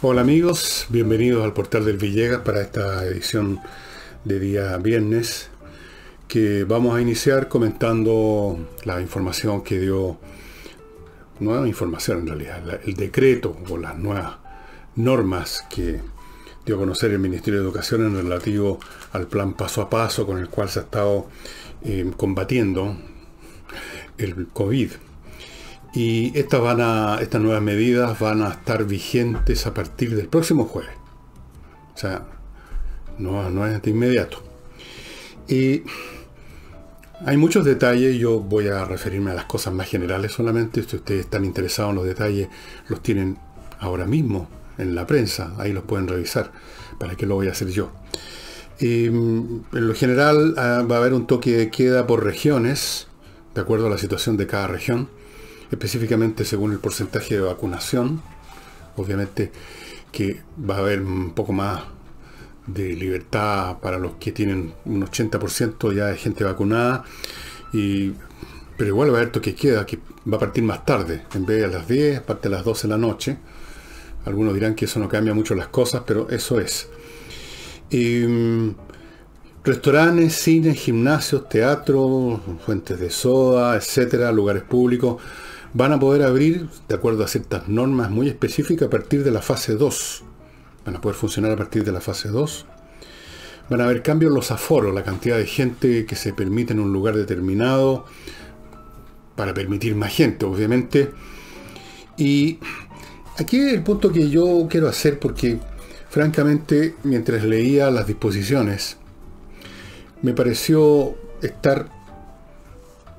Hola amigos, bienvenidos al Portal del Villegas para esta edición de día viernes, que vamos a iniciar comentando la información que dio, nueva información en realidad, el decreto o las nuevas normas que dio a conocer el Ministerio de Educación en relativo al plan paso a paso con el cual se ha estado combatiendo el COVID. Y estas nuevas medidas van a estar vigentes a partir del próximo jueves. O sea, no es de inmediato. Y hay muchos detalles, yo voy a referirme a las cosas más generales solamente. Si ustedes están interesados en los detalles, los tienen ahora mismo en la prensa, ahí los pueden revisar. ¿Para qué lo voy a hacer yo? En lo general va a haber un toque de queda por regiones, de acuerdo a la situación de cada región, específicamente según el porcentaje de vacunación. Obviamente que va a haber un poco más de libertad para los que tienen un 80% ya de gente vacunada, pero igual va a haber toque de queda que va a partir más tarde, en vez de a las 10, parte a las 12 de la noche. Algunos dirán que eso no cambia mucho las cosas, pero eso es. Restaurantes, cines, gimnasios, teatros, fuentes de soda, etcétera, lugares públicos, van a poder abrir de acuerdo a ciertas normas muy específicas a partir de la fase 2. Van a poder funcionar a partir de la fase 2. Van a haber cambios en los aforos, la cantidad de gente que se permite en un lugar determinado, para permitir más gente, obviamente. Y aquí es el punto que yo quiero hacer, porque francamente, mientras leía las disposiciones, me pareció estar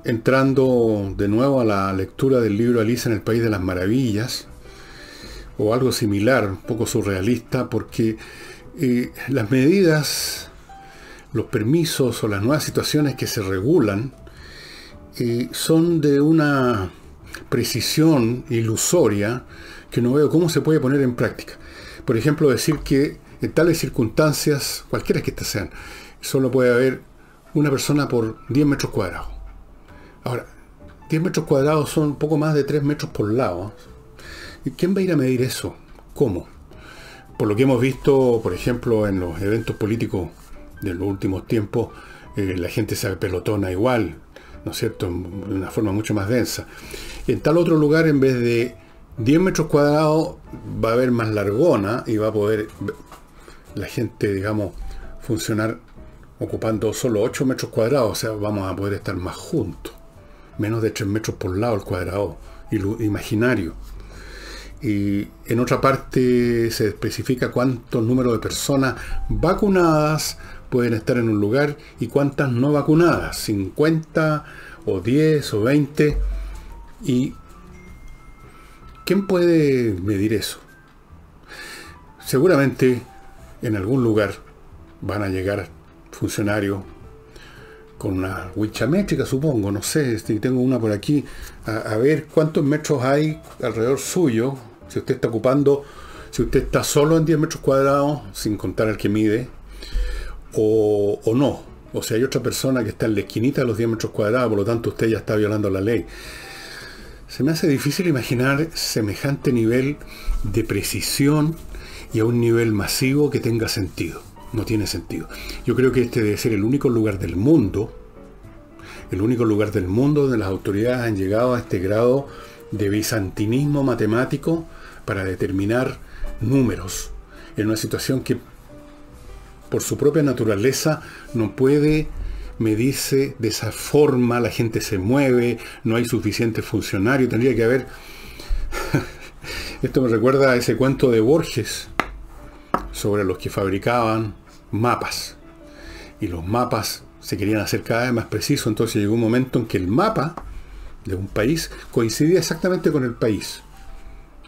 entrando de nuevo a la lectura del libro Alicia en el País de las Maravillas, o algo similar, un poco surrealista, porque las medidas, los permisos o las nuevas situaciones que se regulan son de una precisión ilusoria que no veo cómo se puede poner en práctica. Por ejemplo, decir que en tales circunstancias, cualquiera que estas sean, solo puede haber una persona por 10 metros cuadrados. Ahora, 10 metros cuadrados son un poco más de 3 metros por lado. ¿Y quién va a ir a medir eso? ¿Cómo? Por lo que hemos visto, por ejemplo, en los eventos políticos de los últimos tiempos, la gente se apelotona igual, ¿no es cierto?, de una forma mucho más densa. En tal otro lugar, en vez de 10 metros cuadrados, va a haber más largona y va a poder la gente, digamos, funcionar ocupando solo 8 metros cuadrados. O sea, vamos a poder estar más juntos. Menos de 3 metros por lado el cuadrado imaginario. Y en otra parte se especifica cuántos número de personas vacunadas pueden estar en un lugar y cuántas no vacunadas, 50 o 10 o 20. ¿Y quién puede medir eso? Seguramente en algún lugar van a llegar funcionarios con una huicha métrica, supongo, no sé, si tengo una por aquí, a ver cuántos metros hay alrededor suyo, si usted está ocupando, si usted está solo en 10 metros cuadrados, sin contar al que mide, o no. O sea, hay otra persona que está en la esquinita de los 10 metros cuadrados, por lo tanto usted ya está violando la ley. Se me hace difícil imaginar semejante nivel de precisión y a un nivel masivo que tenga sentido. No tiene sentido. Yo creo que este debe ser el único lugar del mundo donde las autoridades han llegado a este grado de bizantinismo matemático para determinar números en una situación que por su propia naturaleza no puede medirse de esa forma. La gente se mueve, no hay suficientes funcionarios, tendría que haber esto me recuerda a ese cuento de Borges sobre los que fabricaban mapas, y los mapas se querían hacer cada vez más precisos. Entonces llegó un momento en que el mapa de un país coincidía exactamente con el país.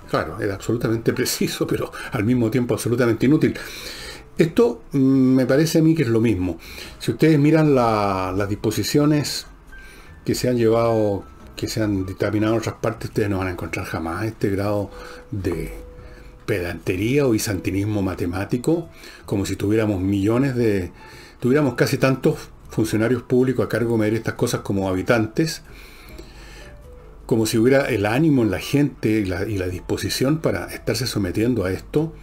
Claro, era absolutamente preciso, pero al mismo tiempo absolutamente inútil. Esto me parece a mí que es lo mismo. Si ustedes miran las disposiciones que se han llevado, que se han dictaminado en otras partes, ustedes no van a encontrar jamás este grado de pedantería o bizantinismo matemático, como si tuviéramos tuviéramos casi tantos funcionarios públicos a cargo de medir estas cosas como habitantes, como si hubiera el ánimo en la gente y la disposición para estarse sometiendo a esto.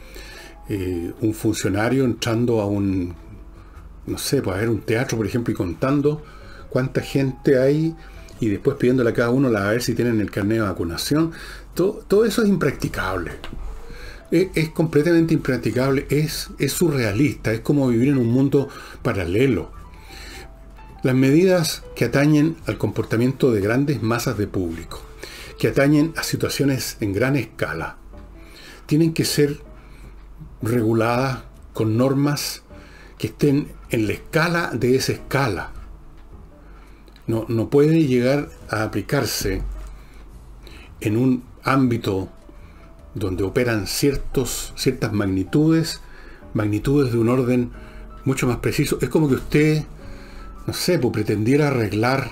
Un funcionario entrando a un, no sé, para ver un teatro, por ejemplo, y contando cuánta gente hay y después pidiéndole a cada uno a ver si tienen el carnet de vacunación. Todo eso es impracticable. Es completamente impracticable, es surrealista, es como vivir en un mundo paralelo. Las medidas que atañen al comportamiento de grandes masas de público, que atañen a situaciones en gran escala, tienen que ser reguladas con normas que estén en la escala de esa escala. No puede llegar a aplicarse en un ámbito donde operan ciertas magnitudes de un orden mucho más preciso. Es como que usted, no sé, pues pretendiera arreglar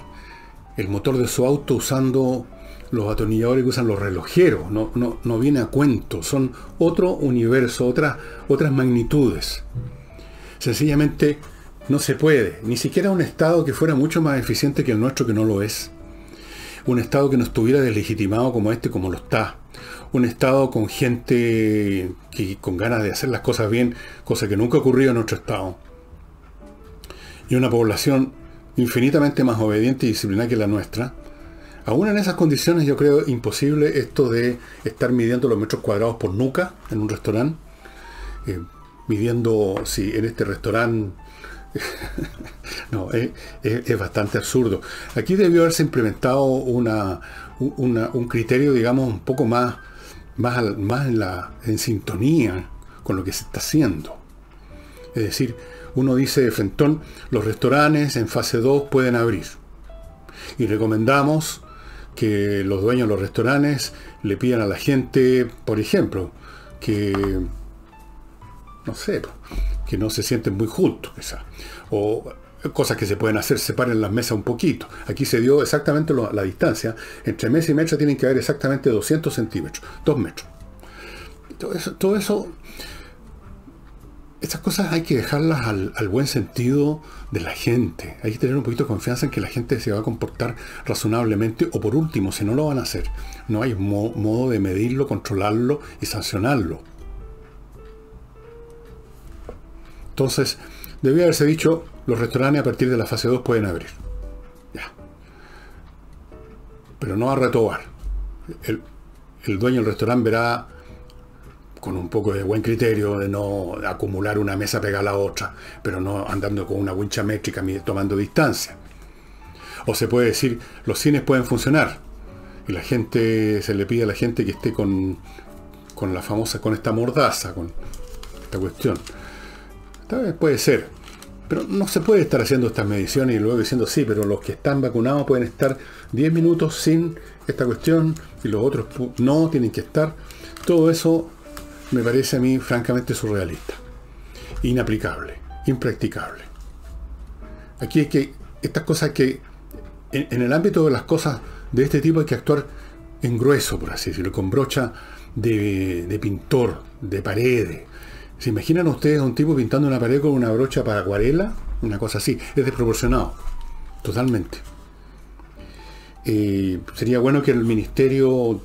el motor de su auto usando los atornilladores que usan los relojeros. No viene a cuento, son otro universo, otras magnitudes. Sencillamente no se puede, ni siquiera un Estado que fuera mucho más eficiente que el nuestro, que no lo es. Un Estado que no estuviera deslegitimado como este, como lo está. Un Estado con gente con ganas de hacer las cosas bien, cosa que nunca ha ocurrido en nuestro Estado. Y una población infinitamente más obediente y disciplinada que la nuestra. Aún en esas condiciones yo creo imposible esto de estar midiendo los metros cuadrados por nuca en un restaurante. Midiendo si en este restaurante... No, es bastante absurdo. Aquí debió haberse implementado un criterio, digamos, un poco más en sintonía con lo que se está haciendo. Es decir, uno dice de frentón, los restaurantes en fase 2 pueden abrir. Y recomendamos que los dueños de los restaurantes le pidan a la gente, por ejemplo, que, no sé, que no se sienten muy juntos, quizás. O cosas que se pueden hacer, separen las mesas un poquito. Aquí se dio exactamente la distancia. Entre mesa y mesa tienen que haber exactamente 200 centímetros, 2 metros. Todo eso, estas cosas hay que dejarlas al buen sentido de la gente. Hay que tener un poquito de confianza en que la gente se va a comportar razonablemente, o por último, si no lo van a hacer, no hay modo de medirlo, controlarlo y sancionarlo. Entonces, debía haberse dicho, los restaurantes a partir de la fase 2 pueden abrir. Ya. Pero no a retobar. El dueño del restaurante verá, con un poco de buen criterio, de no acumular una mesa pegada a la otra, pero no andando con una wincha métrica tomando distancia. O se puede decir, los cines pueden funcionar. Y la gente, se le pide a la gente que esté con la famosa, con esta mordaza, con esta cuestión. Tal vez puede ser, pero no se puede estar haciendo estas mediciones y luego diciendo sí, pero los que están vacunados pueden estar 10 minutos sin esta cuestión y los otros no tienen que estar. Todo eso me parece a mí francamente surrealista, inaplicable, impracticable. Aquí es que estas cosas que en el ámbito de las cosas de este tipo hay que actuar en grueso, por así decirlo, con brocha de pintor, de paredes. ¿Se imaginan ustedes a un tipo pintando una pared con una brocha para acuarela? Una cosa así. Es desproporcionado. Totalmente. Sería bueno que el ministerio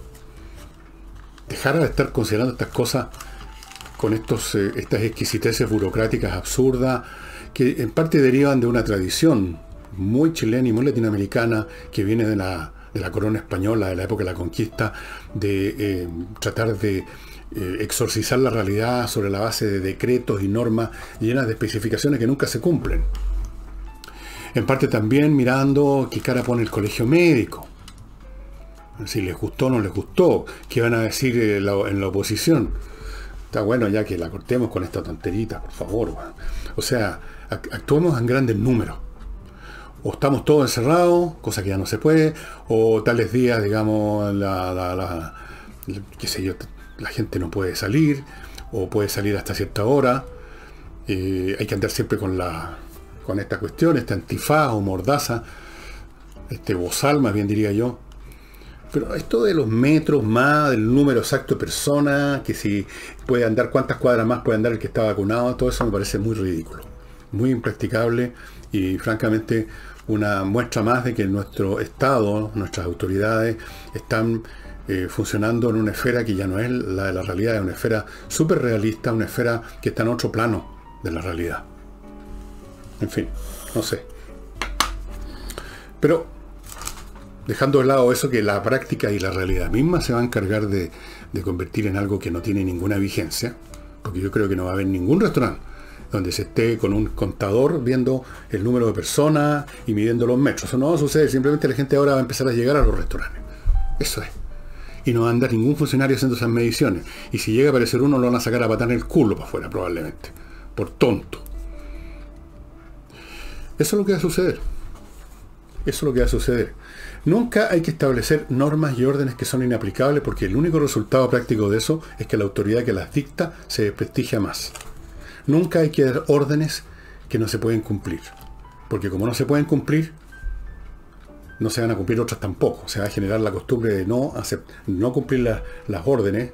dejara de estar considerando estas cosas con estas exquisiteces burocráticas absurdas que en parte derivan de una tradición muy chilena y muy latinoamericana que viene de la corona española, de la época de la conquista, de tratar de exorcizar la realidad sobre la base de decretos y normas llenas de especificaciones que nunca se cumplen. En parte también mirando qué cara pone el colegio médico, si les gustó o no les gustó, qué van a decir en la oposición. Está bueno ya que la cortemos con esta tonterita, por favor. O sea, actuemos en grandes números. O estamos todos encerrados, cosa que ya no se puede, o tales días, digamos, qué sé yo, la gente no puede salir, o puede salir hasta cierta hora. Hay que andar siempre con esta cuestión, esta antifaz o mordaza, este bozal, más bien diría yo. Pero esto de los metros más, del número exacto de personas, que si puede andar, cuántas cuadras más puede andar el que está vacunado, todo eso me parece muy ridículo, muy impracticable y francamente una muestra más de que nuestro Estado, nuestras autoridades están funcionando en una esfera que ya no es la de la realidad, es una esfera súper realista, una esfera que está en otro plano de la realidad. En fin, no sé. Pero, dejando de lado eso, que la práctica y la realidad misma se va a encargar de convertir en algo que no tiene ninguna vigencia, porque yo creo que no va a haber ningún restaurante donde se esté con un contador viendo el número de personas y midiendo los metros. Eso no va a suceder, simplemente la gente ahora va a empezar a llegar a los restaurantes. Eso es. Y no va a andar ningún funcionario haciendo esas mediciones. Y si llega a aparecer uno, lo van a sacar a patar en el culo para afuera, probablemente. Por tonto. Eso es lo que va a suceder. Eso es lo que va a suceder. Nunca hay que establecer normas y órdenes que son inaplicables, porque el único resultado práctico de eso es que la autoridad que las dicta se desprestigia más. Nunca hay que dar órdenes que no se pueden cumplir. Porque como no se pueden cumplir, no se van a cumplir otras tampoco. Se va a generar la costumbre de no cumplir las órdenes,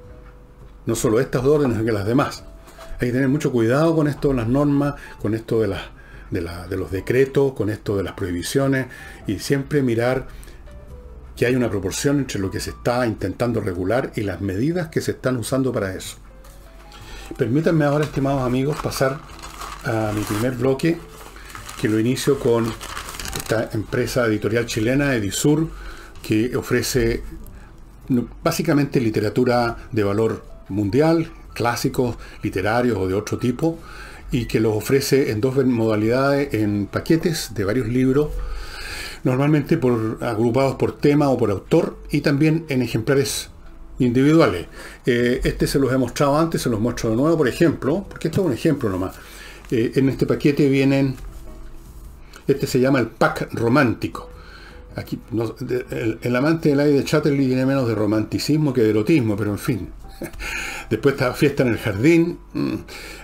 no solo estas órdenes, sino que las demás. Hay que tener mucho cuidado con esto de las normas, con esto de los decretos, con esto de las prohibiciones, y siempre mirar que hay una proporción entre lo que se está intentando regular y las medidas que se están usando para eso. Permítanme ahora, estimados amigos, pasar a mi primer bloque, que lo inicio con esta empresa editorial chilena, Edisur, que ofrece básicamente literatura de valor mundial, clásicos literarios o de otro tipo, y que los ofrece en dos modalidades, en paquetes de varios libros, normalmente agrupados por tema o por autor, y también en ejemplares individuales. Este se los he mostrado antes, se los muestro de nuevo, por ejemplo, porque esto es un ejemplo nomás. En este paquete vienen, este se llama el pack romántico. Aquí, el amante del aire de Chatterley tiene menos de romanticismo que de erotismo, pero en fin. Después está Fiesta en el Jardín.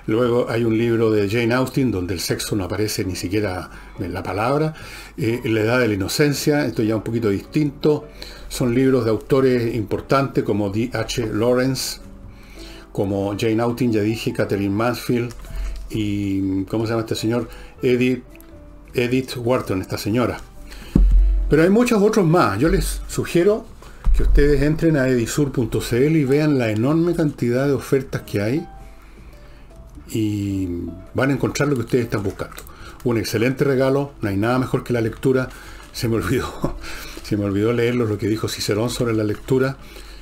Luego hay un libro de Jane Austen donde el sexo no aparece ni siquiera en la palabra. La edad de la inocencia, esto ya un poquito distinto. Son libros de autores importantes como D.H. Lawrence, como Jane Austen, ya dije, Catherine Mansfield y ¿cómo se llama este señor? Edith Wharton, esta señora. Pero hay muchos otros más. Yo les sugiero que ustedes entren a edisur.cl y vean la enorme cantidad de ofertas que hay y van a encontrar lo que ustedes están buscando. Un excelente regalo, no hay nada mejor que la lectura. Se me olvidó leerlo, lo que dijo Cicerón sobre la lectura,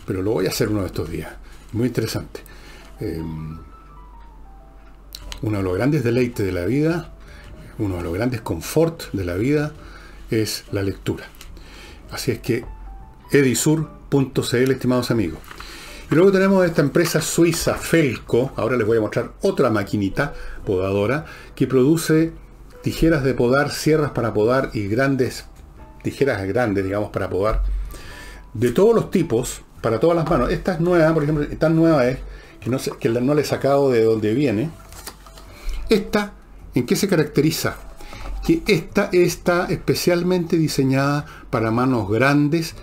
pero lo voy a hacer uno de estos días. Muy interesante. Uno de los grandes deleites de la vida, uno de los grandes confort de la vida es la lectura. Así es que edisur.cl, estimados amigos. Y luego tenemos esta empresa suiza Felco. Ahora les voy a mostrar otra maquinita podadora que produce tijeras de podar, sierras para podar y tijeras grandes, digamos, para podar de todos los tipos, para todas las manos. Esta es nueva, por ejemplo, tan nueva es que no le he sacado de donde viene. Esta, ¿en qué se caracteriza? Que esta está especialmente diseñada para manos grandes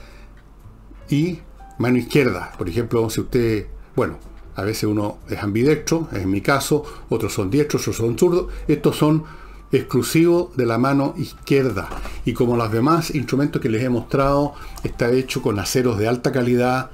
y mano izquierda. Por ejemplo, si usted, bueno, a veces uno es ambidextro, en mi caso, otros son diestros, otros son zurdos. Estos son exclusivos de la mano izquierda. Y como los demás instrumentos que les he mostrado, está hecho con aceros de alta calidad.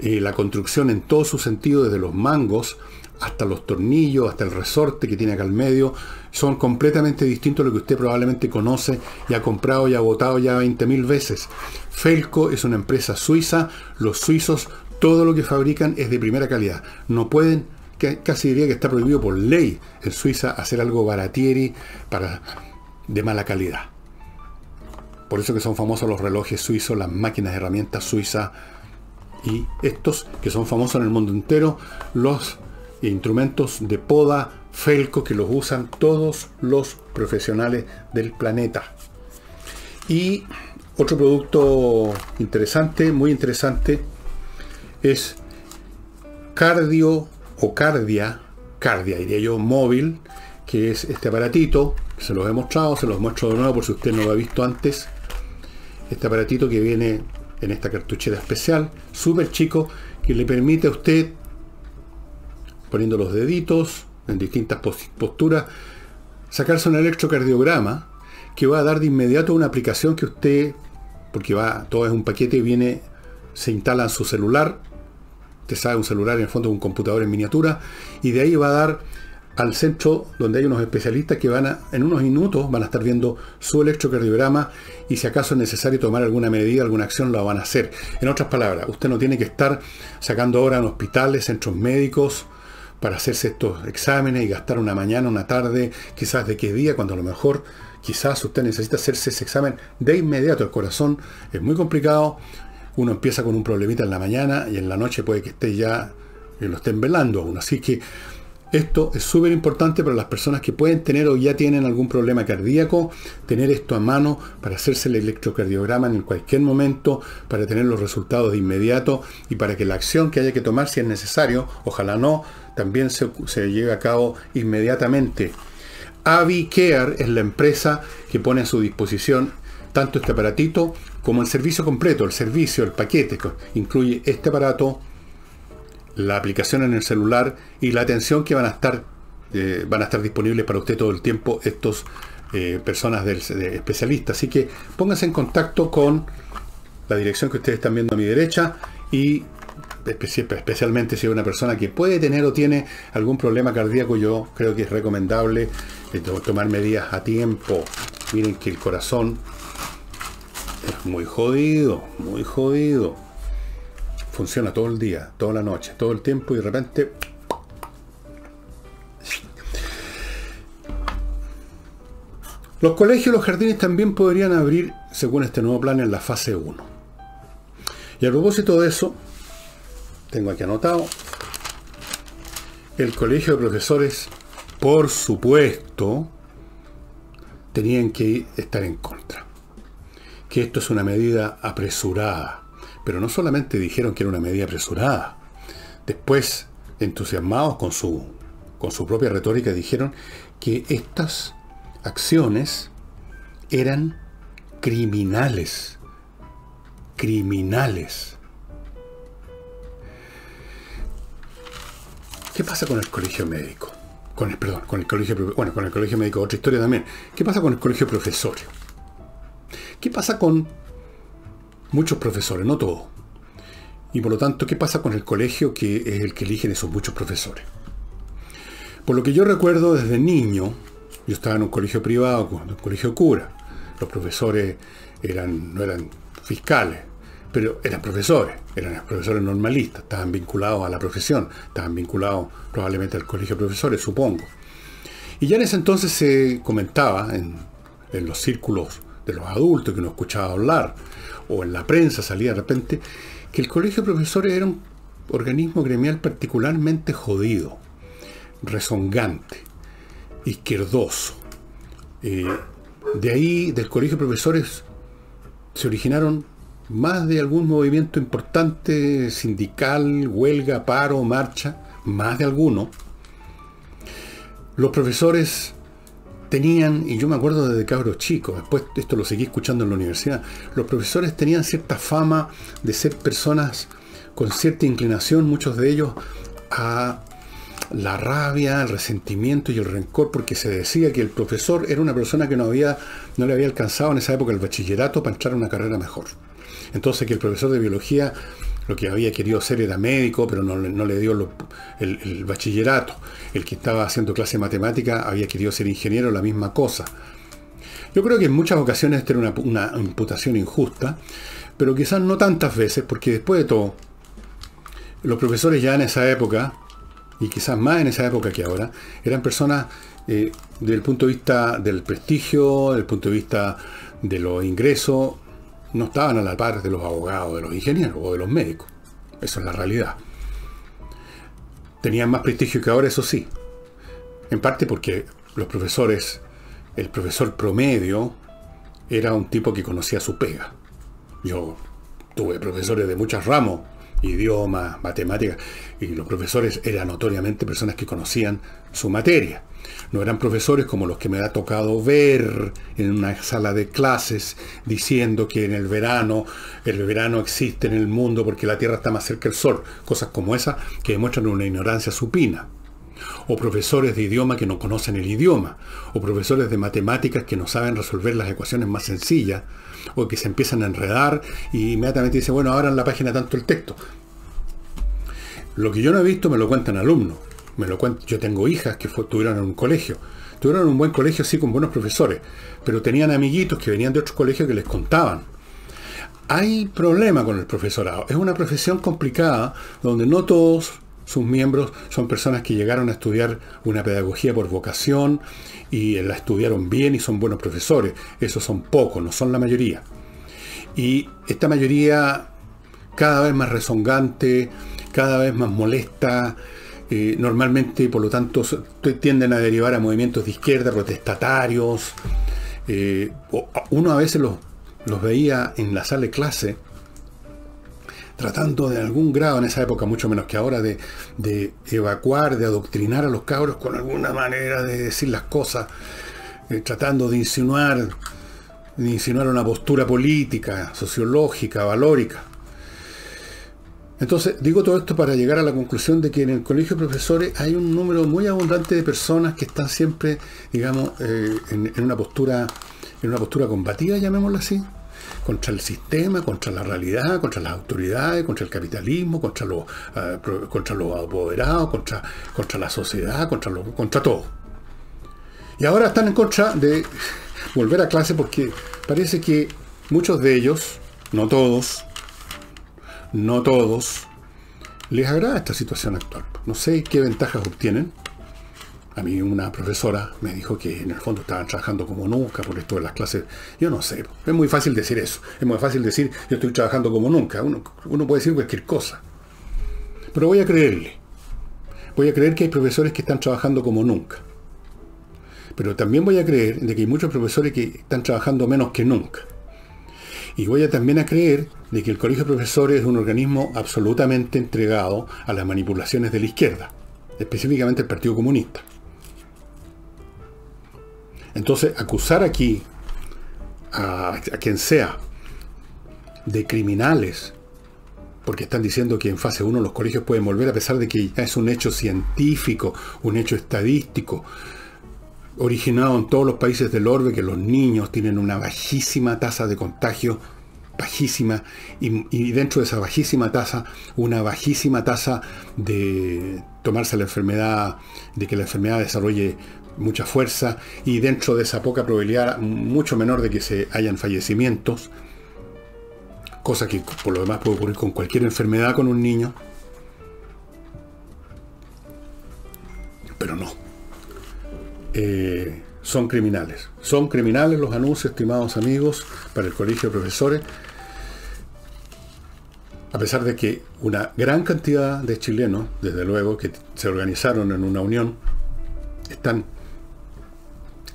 La construcción en todo su sentido, desde los mangos hasta los tornillos, hasta el resorte que tiene acá al medio, son completamente distintos a lo que usted probablemente conoce y ha comprado y ha votado ya 20.000 veces. Felco es una empresa suiza. Los suizos, todo lo que fabrican es de primera calidad. No pueden, casi diría que está prohibido por ley en Suiza hacer algo baratieri de mala calidad. Por eso que son famosos los relojes suizos, las máquinas de herramientas suizas y estos que son famosos en el mundo entero, los instrumentos de poda Felco, que los usan todos los profesionales del planeta. Y otro producto interesante, muy interesante, es Cardio o Cardia diría yo, móvil, que es este aparatito, que se los he mostrado, se los muestro de nuevo por si usted no lo ha visto antes. Este aparatito que viene en esta cartuchera especial, súper chico, que le permite a usted, poniendo los deditos en distintas posturas, sacarse un electrocardiograma que va a dar de inmediato una aplicación que usted, porque todo es un paquete y viene, se instala en su celular. Usted sabe, un celular en el fondo es un computador en miniatura, y de ahí va a dar al centro donde hay unos especialistas que en unos minutos van a estar viendo su electrocardiograma, y si acaso es necesario tomar alguna medida, alguna acción, la van a hacer. En otras palabras, usted no tiene que estar sacando horas en hospitales, centros médicos, para hacerse estos exámenes y gastar una mañana, una tarde, quizás de qué día, cuando a lo mejor quizás usted necesita hacerse ese examen de inmediato. El corazón es muy complicado. Uno empieza con un problemita en la mañana y en la noche puede que esté ya, lo estén velando aún. Así que esto es súper importante para las personas que pueden tener o ya tienen algún problema cardíaco, tener esto a mano para hacerse el electrocardiograma en cualquier momento, para tener los resultados de inmediato y para que la acción que haya que tomar, si es necesario, ojalá no, también se lleve a cabo inmediatamente. AviCare es la empresa que pone a su disposición tanto este aparatito como el servicio completo, el servicio, el paquete, que incluye este aparato, la aplicación en el celular y la atención que van a estar disponibles para usted todo el tiempo estos personas de especialistas. Así que pónganse en contacto con la dirección que ustedes están viendo a mi derecha, y especialmente si es una persona que puede tener o tiene algún problema cardíaco, yo creo que es recomendable tomar medidas a tiempo. Miren que el corazón es muy jodido, muy jodido. Funciona todo el día, toda la noche, todo el tiempo, y de repente los colegios y los jardines también podrían abrir, según este nuevo plan, en la fase 1. Y a propósito de eso, tengo aquí anotado, el colegio de profesores, por supuesto, tenían que estar en contra. Que esto es una medida apresurada. Pero no solamente dijeron que era una medida apresurada. Después, entusiasmados con su propia retórica, dijeron que estas acciones eran criminales. Criminales. ¿Qué pasa con el colegio médico? Con el colegio médico, otra historia también. ¿Qué pasa con el colegio de profesores? ¿Qué pasa con muchos profesores? No todos. Y por lo tanto, ¿qué pasa con el colegio que es el que eligen esos muchos profesores? Por lo que yo recuerdo desde niño, yo estaba en un colegio privado, un colegio cura. Los profesores no eran fiscales, pero eran profesores normalistas, estaban vinculados a la profesión, estaban vinculados probablemente al colegio de profesores, supongo. Y ya en ese entonces se comentaba en los círculos de los adultos que uno escuchaba hablar, o en la prensa salía de repente, que el colegio de profesores era un organismo gremial particularmente jodido, rezongante, izquierdoso. De ahí, del colegio de profesores, se originaron más de algún movimiento importante sindical, huelga, paro, marcha, más de alguno. Los profesores tenían, y yo me acuerdo desde cabros chicos, después esto lo seguí escuchando en la universidad, los profesores tenían cierta fama de ser personas con cierta inclinación, muchos de ellos, a la rabia, el resentimiento y el rencor, porque se decía que el profesor era una persona que no le había alcanzado en esa época el bachillerato para entrar a una carrera mejor. Entonces, que el profesor de biología lo que había querido ser era médico, pero no le dio el bachillerato. El que estaba haciendo clase de matemática había querido ser ingeniero, la misma cosa. Yo creo que en muchas ocasiones esta era una imputación injusta, pero quizás no tantas veces, porque después de todo, los profesores ya en esa época, y quizás más en esa época que ahora, eran personas desde el punto de vista del prestigio, desde el punto de vista de los ingresos, no estaban a la par de los abogados, de los ingenieros o de los médicos. Eso es la realidad. Tenían más prestigio que ahora, eso sí. En parte porque los profesores, el profesor promedio, era un tipo que conocía su pega. Yo tuve profesores de muchos ramos, idiomas, matemáticas, y los profesores eran notoriamente personas que conocían su materia. No eran profesores como los que me ha tocado ver en una sala de clases diciendo que el verano existe en el mundo porque la Tierra está más cerca del Sol. Cosas como esas que demuestran una ignorancia supina. o profesores de idioma que no conocen el idioma, o profesores de matemáticas que no saben resolver las ecuaciones más sencillas, o que se empiezan a enredar y inmediatamente dicen, bueno, abran la página tanto el texto. Lo que yo no he visto me lo cuentan alumnos. Yo tengo hijas que estuvieron en un colegio. Tuvieron un buen colegio, sí, con buenos profesores, pero tenían amiguitos que venían de otros colegios que les contaban. Hay problema con el profesorado. Es una profesión complicada donde no todos sus miembros son personas que llegaron a estudiar una pedagogía por vocación y la estudiaron bien y son buenos profesores. Esos son pocos, no son la mayoría. Y esta mayoría cada vez más rezongante, cada vez más molesta, normalmente, por lo tanto, tienden a derivar a movimientos de izquierda, protestatarios. Uno a veces los veía en la sala de clase tratando de algún grado, en esa época mucho menos que ahora, de evacuar, de adoctrinar a los cabros con alguna manera de decir las cosas, tratando de insinuar una postura política, sociológica, valórica. Entonces, digo todo esto para llegar a la conclusión de que en el colegio de profesores hay un número muy abundante de personas que están siempre, digamos, en una postura combativa, llamémoslo así, contra el sistema, contra la realidad, contra las autoridades, contra el capitalismo, contra los apoderados, contra la sociedad, contra todo. Y ahora están en contra de volver a clase porque parece que muchos de ellos, no todos, les agrada esta situación actual. No sé qué ventajas obtienen. A mí una profesora me dijo que en el fondo estaban trabajando como nunca por esto de las clases. Yo no sé, es muy fácil decir eso. Es muy fácil decir, yo estoy trabajando como nunca. Uno puede decir cualquier cosa. Pero voy a creerle. Voy a creer que hay profesores que están trabajando como nunca. Pero también voy a creer de que hay muchos profesores que están trabajando menos que nunca. Y voy a también a creer de que el colegio de profesores es un organismo absolutamente entregado a las manipulaciones de la izquierda, específicamente el Partido Comunista. Entonces, acusar aquí a quien sea de criminales, porque están diciendo que en fase 1 los colegios pueden volver, a pesar de que ya es un hecho científico, un hecho estadístico, originado en todos los países del orbe, que los niños tienen una bajísima tasa de contagio, bajísima, y dentro de esa bajísima tasa, una bajísima tasa de tomarse la enfermedad, de que la enfermedad desarrolle mucha fuerza, y dentro de esa poca probabilidad, mucho menor de que se hayan fallecimientos, cosa que por lo demás puede ocurrir con cualquier enfermedad con un niño, pero no. Son criminales. Son criminales los anuncios, estimados amigos, para el colegio de profesores, a pesar de que una gran cantidad de chilenos, desde luego, que se organizaron en una unión, están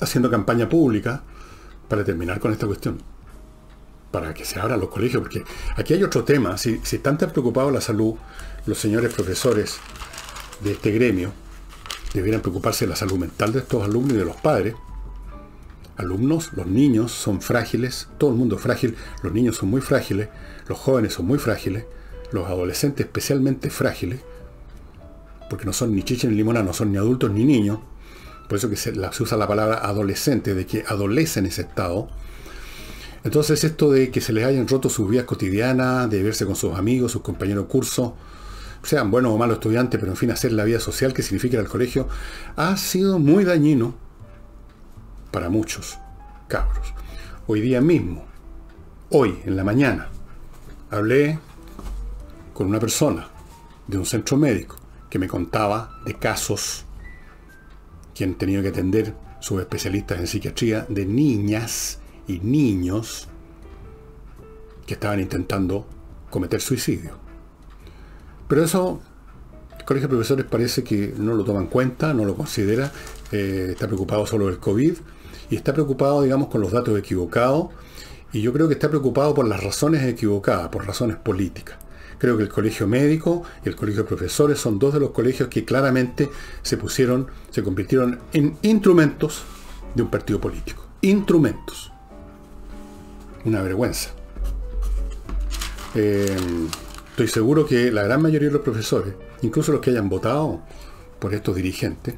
haciendo campaña pública para terminar con esta cuestión, para que se abran los colegios, porque aquí hay otro tema. Si están tan preocupados de la salud, los señores profesores de este gremio debieran preocuparse de la salud mental de estos alumnos y de los padres. Alumnos, los niños son frágiles, todo el mundo es frágil, los niños son muy frágiles, los jóvenes son muy frágiles, los adolescentes especialmente frágiles, porque no son ni chicha ni limona, no son ni adultos ni niños. Por eso que se usa la palabra adolescente, de que adolecen ese estado. Entonces esto de que se les hayan roto sus vidas cotidianas, de verse con sus amigos, sus compañeros de curso, sean buenos o malos estudiantes, pero en fin, hacer la vida social que significa el colegio, ha sido muy dañino para muchos cabros. Hoy día mismo, hoy en la mañana, hablé con una persona de un centro médico que me contaba de casos que han tenido que atender sus especialistas en psiquiatría de niñas y niños que estaban intentando cometer suicidio. Pero eso, el colegio de profesores parece que no lo toma en cuenta, no lo considera, está preocupado solo del COVID y está preocupado, digamos, con los datos equivocados, y yo creo que está preocupado por las razones equivocadas, por razones políticas. Creo que el colegio médico y el colegio de profesores son dos de los colegios que claramente se convirtieron en instrumentos de un partido político. Instrumentos. Una vergüenza. Estoy seguro que la gran mayoría de los profesores, incluso los que hayan votado por estos dirigentes,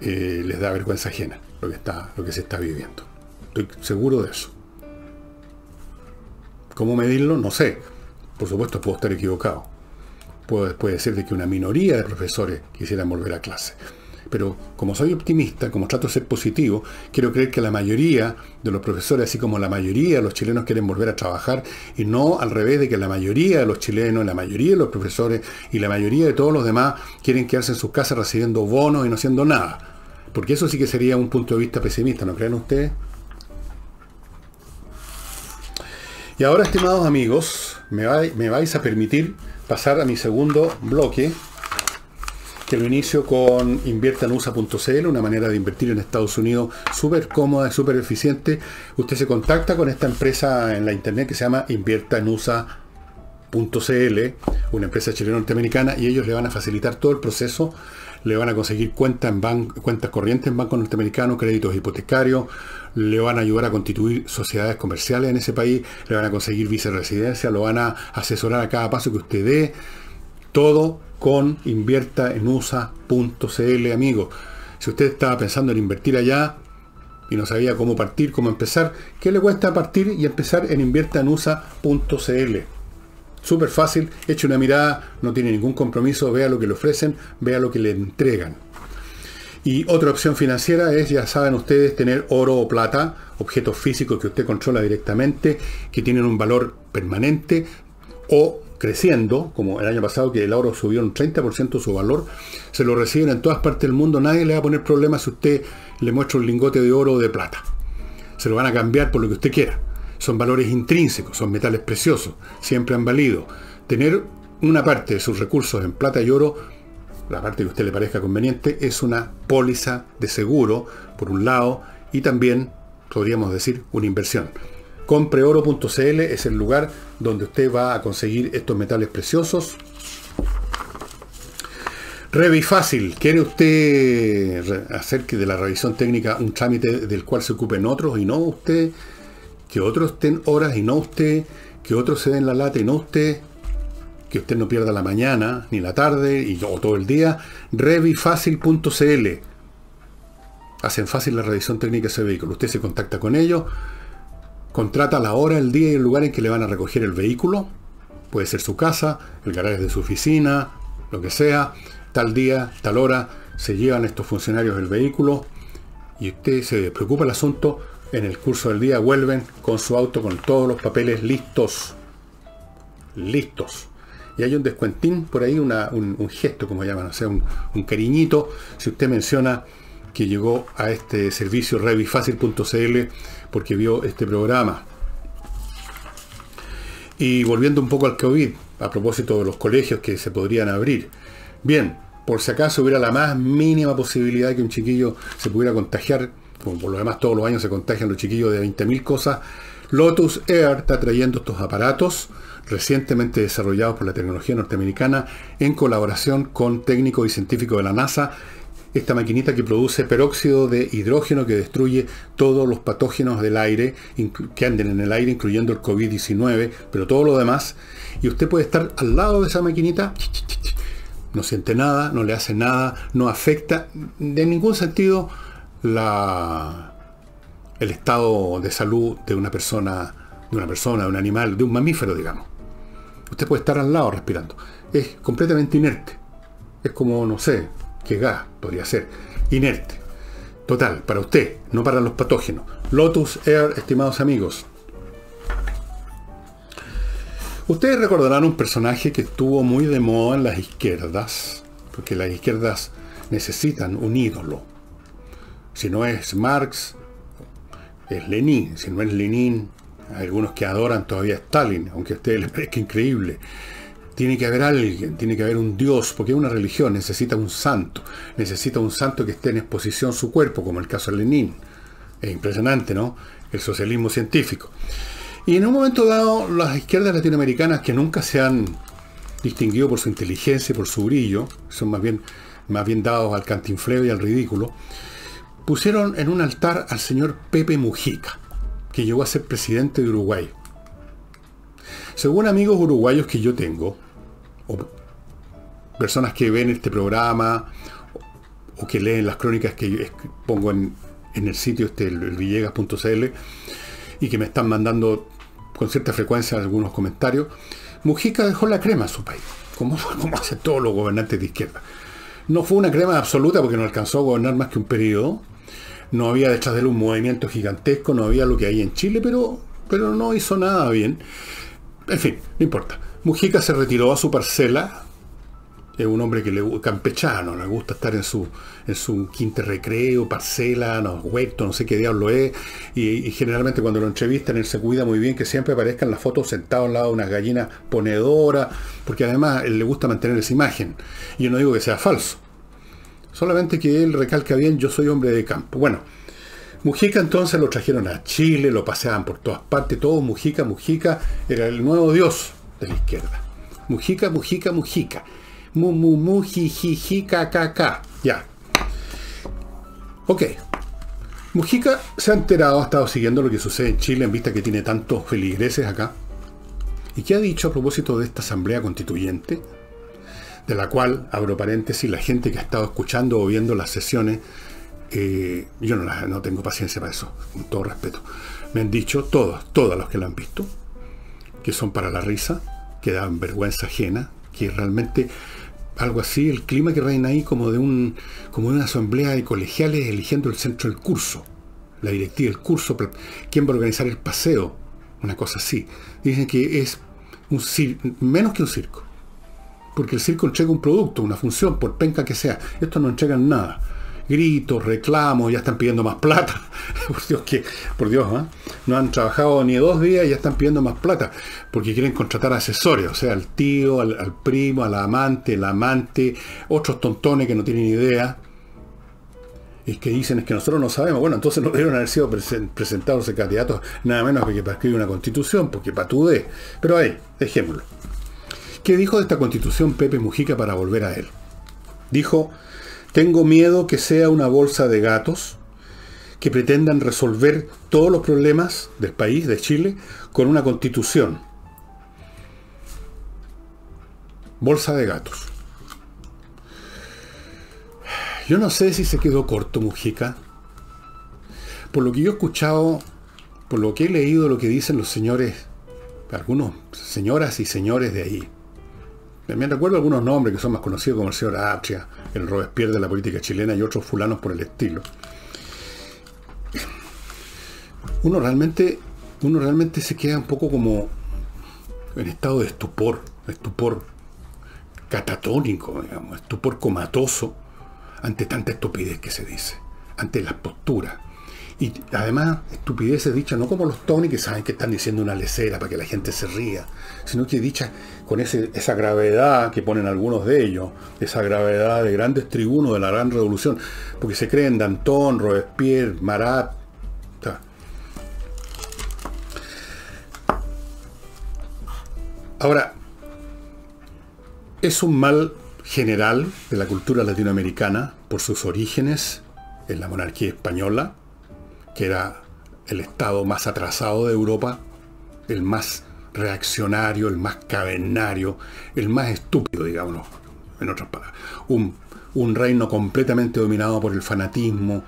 les da vergüenza ajena lo que se está viviendo. Estoy seguro de eso. ¿Cómo medirlo? No sé. Por supuesto, puedo estar equivocado. Puede ser de que una minoría de profesores quisieran volver a clase. Pero como soy optimista, como trato de ser positivo, quiero creer que la mayoría de los profesores, así como la mayoría de los chilenos, quieren volver a trabajar, y no al revés de que la mayoría de los chilenos, la mayoría de los profesores y la mayoría de todos los demás quieren quedarse en sus casas recibiendo bonos y no haciendo nada. Porque eso sí que sería un punto de vista pesimista, ¿no creen ustedes? Y ahora, estimados amigos, me vais a permitir pasar a mi segundo bloque, que lo inicio con inviertanusa.cl, una manera de invertir en Estados Unidos súper cómoda y súper eficiente. Usted se contacta con esta empresa en la internet que se llama inviertanusa.cl, una empresa chileno-norteamericana, y ellos le van a facilitar todo el proceso. Le van a conseguir cuentas corrientes en bancos norteamericanos, créditos hipotecarios, le van a ayudar a constituir sociedades comerciales en ese país, le van a conseguir viceresidencia, lo van a asesorar a cada paso que usted dé. Todo con inviertaenusa.cl, amigos. Si usted estaba pensando en invertir allá y no sabía cómo partir, cómo empezar, ¿qué le cuesta partir y empezar en inviertaenusa.cl? Súper fácil, eche una mirada, no tiene ningún compromiso, vea lo que le ofrecen, vea lo que le entregan. Y otra opción financiera es, ya saben ustedes, tener oro o plata, objetos físicos que usted controla directamente, que tienen un valor permanente o creciendo, como el año pasado que el oro subió un 30% su valor. Se lo reciben en todas partes del mundo, nadie le va a poner problemas si usted le muestra un lingote de oro o de plata. Se lo van a cambiar por lo que usted quiera. Son valores intrínsecos, son metales preciosos, siempre han valido. Tener una parte de sus recursos en plata y oro, la parte que a usted le parezca conveniente, es una póliza de seguro, por un lado, y también, podríamos decir, una inversión. Compreoro.cl es el lugar donde usted va a conseguir estos metales preciosos. Revifácil, ¿quiere usted hacer que de la revisión técnica un trámite del cual se ocupen otros y no usted? Que otros estén horas y no usted, que otros se den la lata y no usted, que usted no pierda la mañana ni la tarde o todo el día. Revifácil.cl. Hacen fácil la revisión técnica de ese vehículo. Usted se contacta con ellos, contrata la hora, el día y el lugar en que le van a recoger el vehículo. Puede ser su casa, el garaje de su oficina, lo que sea. Tal día, tal hora, se llevan estos funcionarios el vehículo y usted se preocupa del asunto. En el curso del día vuelven con su auto con todos los papeles listos. Listos. Y hay un descuentín por ahí, un gesto, como llaman, o sea, un cariñito, si usted menciona que llegó a este servicio revifácil.cl porque vio este programa. Y volviendo un poco al COVID, a propósito de los colegios que se podrían abrir. Bien, por si acaso hubiera la más mínima posibilidad de que un chiquillo se pudiera contagiar, como por lo demás todos los años se contagian los chiquillos de 20.000 cosas, Lotus Air está trayendo estos aparatos recientemente desarrollados por la tecnología norteamericana en colaboración con técnicos y científicos de la NASA. Esta maquinita que produce peróxido de hidrógeno que destruye todos los patógenos del aire, que anden en el aire, incluyendo el COVID-19, pero todo lo demás. Y usted puede estar al lado de esa maquinita, no siente nada, no le hace nada, no afecta de ningún sentido el estado de salud de una persona, de un animal, de un mamífero, digamos. Usted puede estar al lado respirando. Es completamente inerte. Es como, no sé, qué gas podría ser. Inerte. Total, para usted, no para los patógenos. Lotus Air, estimados amigos. Ustedes recordarán un personaje que estuvo muy de moda en las izquierdas, porque las izquierdas necesitan un ídolo. Si no es Marx, es Lenin. Si no es Lenin, hay algunos que adoran todavía a Stalin, aunque a ustedes les parezca increíble. Tiene que haber alguien, tiene que haber un Dios, porque es una religión, necesita un santo que esté en exposición su cuerpo, como el caso de Lenin. Es impresionante, ¿no? El socialismo científico. Y en un momento dado, las izquierdas latinoamericanas, que nunca se han distinguido por su inteligencia y por su brillo, son más bien dados al cantinfleo y al ridículo, pusieron en un altar al señor Pepe Mujica, que llegó a ser presidente de Uruguay. Según amigos uruguayos que yo tengo, personas que ven este programa o que leen las crónicas que pongo en el sitio el villegas.cl y que me están mandando con cierta frecuencia algunos comentarios. Mujica dejó la crema a su país, como hacen todos los gobernantes de izquierda. No fue una crema absoluta porque no alcanzó a gobernar más que un periodo. No había detrás de él un movimiento gigantesco, no había lo que hay en Chile, pero no hizo nada bien. En fin, no importa. Mujica se retiró a su parcela. Es un hombre campechano, le gusta estar en su quinta recreo, parcela, no, huerto, no sé qué diablo es. Y generalmente cuando lo entrevistan, él se cuida muy bien que siempre aparezcan las fotos sentado al lado de una gallina ponedora, porque además él le gusta mantener esa imagen. Y yo no digo que sea falso, solamente que él recalca bien: yo soy hombre de campo. Bueno, Mujica entonces lo trajeron a Chile, lo paseaban por todas partes, todo Mujica era el nuevo dios de la izquierda. Mujica. Mujijijikakaka. Ya. Ok. Mujica se ha enterado, ha estado siguiendo lo que sucede en Chile en vista que tiene tantos feligreses acá. ¿Y qué ha dicho a propósito de esta asamblea constituyente? De la cual, abro paréntesis, la gente que ha estado escuchando o viendo las sesiones, yo no tengo paciencia para eso, con todo respeto. Me han dicho, todos los que la han visto, que son para la risa, que dan vergüenza ajena, que realmente algo así, el clima que reina ahí como de una asamblea de colegiales eligiendo el centro del curso, la directiva del curso, quién va a organizar el paseo, una cosa así. Dicen que es menos que un circo, porque el circo entrega un producto, una función, por penca que sea. Estos no entregan nada. Gritos, reclamos, ya están pidiendo más plata. Por Dios, ¿eh? No han trabajado ni 2 días y ya están pidiendo más plata, porque quieren contratar asesores, o sea, al tío, al primo, al amante, el amante, otros tontones que no tienen idea. Y que dicen es que nosotros no sabemos. Bueno, entonces no debieron haber sido presentados candidatos, nada menos que para escribir una constitución, porque patudé. Pero ahí, dejémoslo. ¿Qué dijo de esta constitución Pepe Mujica para volver a él? Dijo: tengo miedo que sea una bolsa de gatos que pretendan resolver todos los problemas del país, de Chile, con una constitución. Bolsa de gatos. Yo no sé si se quedó corto Mujica. Por lo que yo he escuchado, por lo que he leído, lo que dicen los señores, algunos señoras y señores de ahí. Me recuerdo algunos nombres que son más conocidos, como el señor Atria, el Robespierre de la política chilena y otros fulanos por el estilo. Uno realmente se queda un poco como en estado de estupor catatónico, digamos, estupor comatoso ante tanta estupidez que se dice, ante las posturas. Y además, estupideces dichas no como los Tony, que saben que están diciendo una lecera para que la gente se ría, sino que dichas con esa gravedad que ponen algunos de ellos, esa gravedad de grandes tribunos de la gran revolución, porque se creen Danton, Robespierre, Marat. Ahora, es un mal general de la cultura latinoamericana por sus orígenes en la monarquía española, que era el estado más atrasado de Europa, el más reaccionario, el más cavernario, el más estúpido, digámoslo, en otras palabras. Un reino completamente dominado por el fanatismo,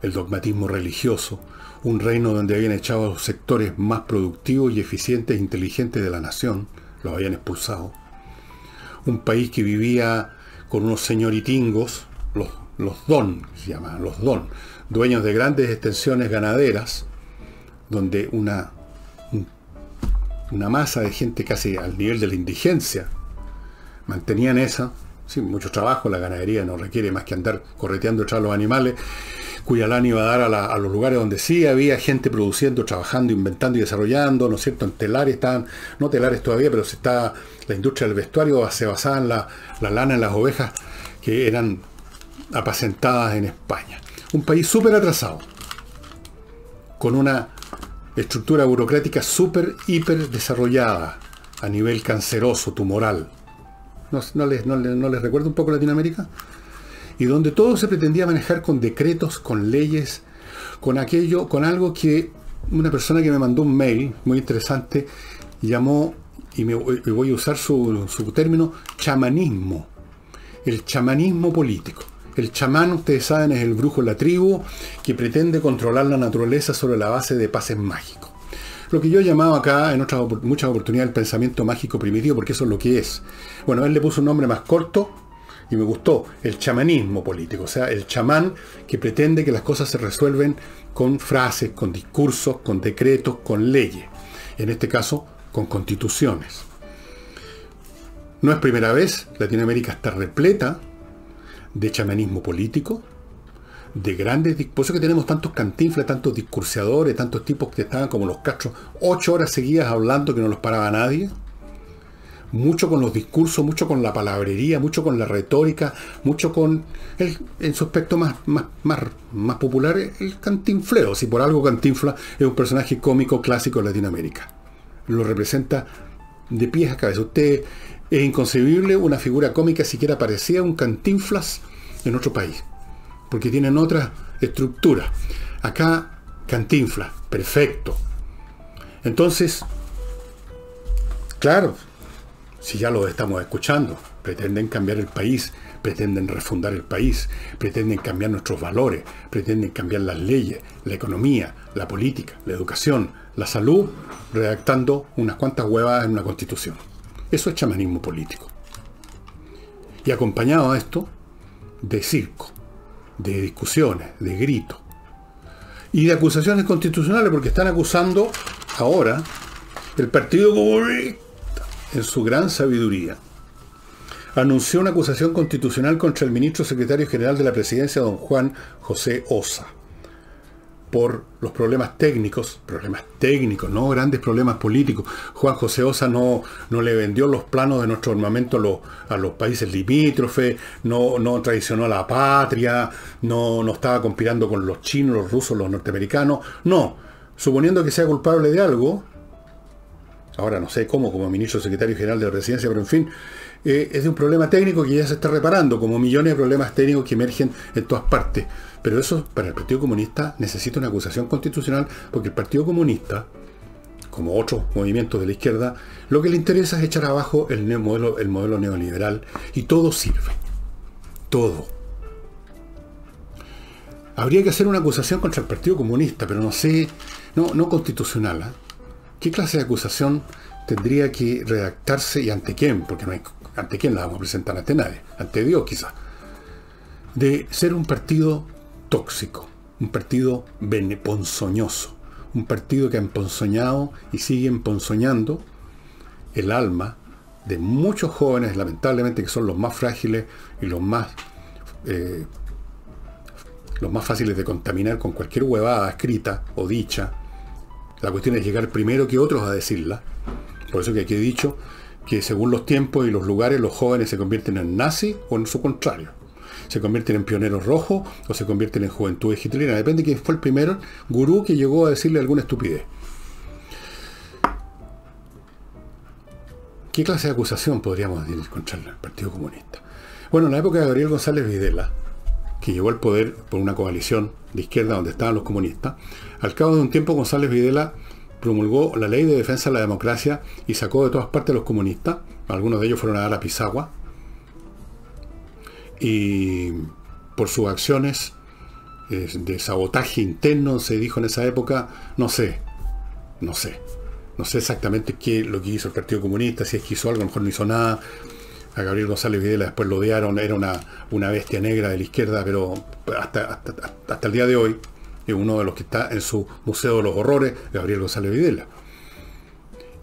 el dogmatismo religioso, un reino donde habían echado a los sectores más productivos y eficientes e inteligentes de la nación, los habían expulsado. Un país que vivía con unos señoritingos, los don, se llaman, los don, dueños de grandes extensiones ganaderas, donde una masa de gente casi al nivel de la indigencia mantenían esa, sí, mucho trabajo. La ganadería no requiere más que andar correteando detrás de los animales, cuya lana iba a dar a los lugares donde sí había gente produciendo, trabajando, inventando y desarrollando, ¿no es cierto? En telares estaban, no telares todavía, pero se está, la industria del vestuario se basaba en la lana en las ovejas que eran apacentadas en España. Un país súper atrasado, con una estructura burocrática súper, hiper desarrollada, a nivel canceroso, tumoral. ¿No les recuerda un poco Latinoamérica? Y donde todo se pretendía manejar con decretos, con leyes, con algo que una persona que me mandó un mail muy interesante llamó y voy a usar su término, chamanismo. El chamanismo político. El chamán, ustedes saben, es el brujo de la tribu que pretende controlar la naturaleza sobre la base de pases mágicos. Lo que yo llamaba acá, en muchas oportunidades, el pensamiento mágico primitivo, porque eso es lo que es. Bueno, él le puso un nombre más corto y me gustó, el chamanismo político. O sea, el chamán que pretende que las cosas se resuelven con frases, con discursos, con decretos, con leyes. En este caso, con constituciones. No es primera vez, Latinoamérica está repleta de chamanismo político, de grandes... Por eso que tenemos tantos cantinflas, tantos discurseadores, tantos tipos que estaban como los Castro, 8 horas seguidas hablando que no los paraba nadie. Mucho con los discursos, mucho con la palabrería, mucho con la retórica, mucho con, en su aspecto más popular, el cantinfleo. Si por algo Cantinflas es un personaje cómico clásico de Latinoamérica. Lo representa de pies a cabeza. Usted, es inconcebible una figura cómica siquiera parecida a un Cantinflas en otro país, porque tienen otra estructura. Acá, Cantinflas, perfecto. Entonces, claro, si ya lo estamos escuchando, pretenden cambiar el país, pretenden refundar el país, pretenden cambiar nuestros valores, pretenden cambiar las leyes, la economía, la política, la educación, la salud, redactando unas cuantas huevadas en una constitución. Eso es chamanismo político. Y acompañado a esto de circo, de discusiones, de gritos y de acusaciones constitucionales, porque están acusando ahora el Partido Comunista, en su gran sabiduría, anunció una acusación constitucional contra el ministro secretario general de la presidencia, don Juan José Ossa, por los problemas técnicos, no grandes problemas políticos. Juan José Ossa no le vendió los planos de nuestro armamento a los países limítrofes, no traicionó a la patria, no estaba conspirando con los chinos, los rusos, los norteamericanos. No, suponiendo que sea culpable de algo, ahora no sé cómo, como ministro secretario general de la presidencia, pero en fin, es de un problema técnico que ya se está reparando, como millones de problemas técnicos que emergen en todas partes. Pero eso, para el Partido Comunista, necesita una acusación constitucional, porque el Partido Comunista, como otros movimientos de la izquierda, lo que le interesa es echar abajo el modelo neoliberal, y todo sirve. Todo. Habría que hacer una acusación contra el Partido Comunista, pero no sé, no constitucional, ¿eh? ¿Qué clase de acusación tendría que redactarse y ante quién? Porque no hay, ante quién la vamos a presentar, ante nadie, ante Dios quizás. De ser un partido tóxico, un partido ponzoñoso, un partido que ha emponzoñado y sigue emponzoñando el alma de muchos jóvenes, lamentablemente, que son los más frágiles y los más fáciles de contaminar con cualquier huevada escrita o dicha. La cuestión es llegar primero que otros a decirla. Por eso que aquí he dicho que según los tiempos y los lugares, los jóvenes se convierten en nazis o en su contrario. Se convierten en pioneros rojos o se convierten en juventudes hitlerianas. Depende de quién fue el primer gurú que llegó a decirle alguna estupidez. ¿Qué clase de acusación podríamos decir contra el Partido Comunista? Bueno, en la época de Gabriel González Videla, que llegó al poder por una coalición de izquierda donde estaban los comunistas, al cabo de un tiempo González Videla promulgó la ley de defensa de la democracia y sacó de todas partes a los comunistas. Algunos de ellos fueron a dar a Pisagua. Y por sus acciones de sabotaje interno, se dijo en esa época, no sé exactamente qué lo que hizo el Partido Comunista, si es que hizo algo, a lo mejor no hizo nada. A Gabriel González Videla después lo odiaron, era una bestia negra de la izquierda, pero hasta el día de hoy es uno de los que está en su Museo de los Horrores, Gabriel González Videla.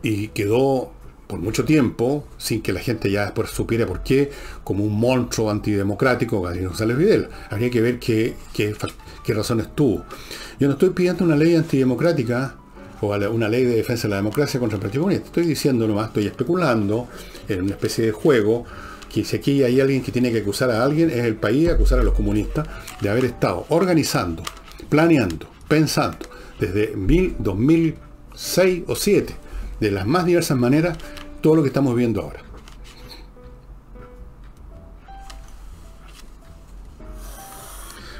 Y quedó por mucho tiempo, sin que la gente ya después supiera por qué, como un monstruo antidemocrático, Gabriel González Videla. Habría que ver qué razones tuvo. Yo no estoy pidiendo una ley antidemocrática o una ley de defensa de la democracia contra el Partido Comunista. Estoy diciendo nomás, estoy especulando en una especie de juego, que si aquí hay alguien que tiene que acusar a alguien, es el país acusar a los comunistas de haber estado organizando, planeando, pensando, desde 2006 o 2007, de las más diversas maneras, todo lo que estamos viendo ahora.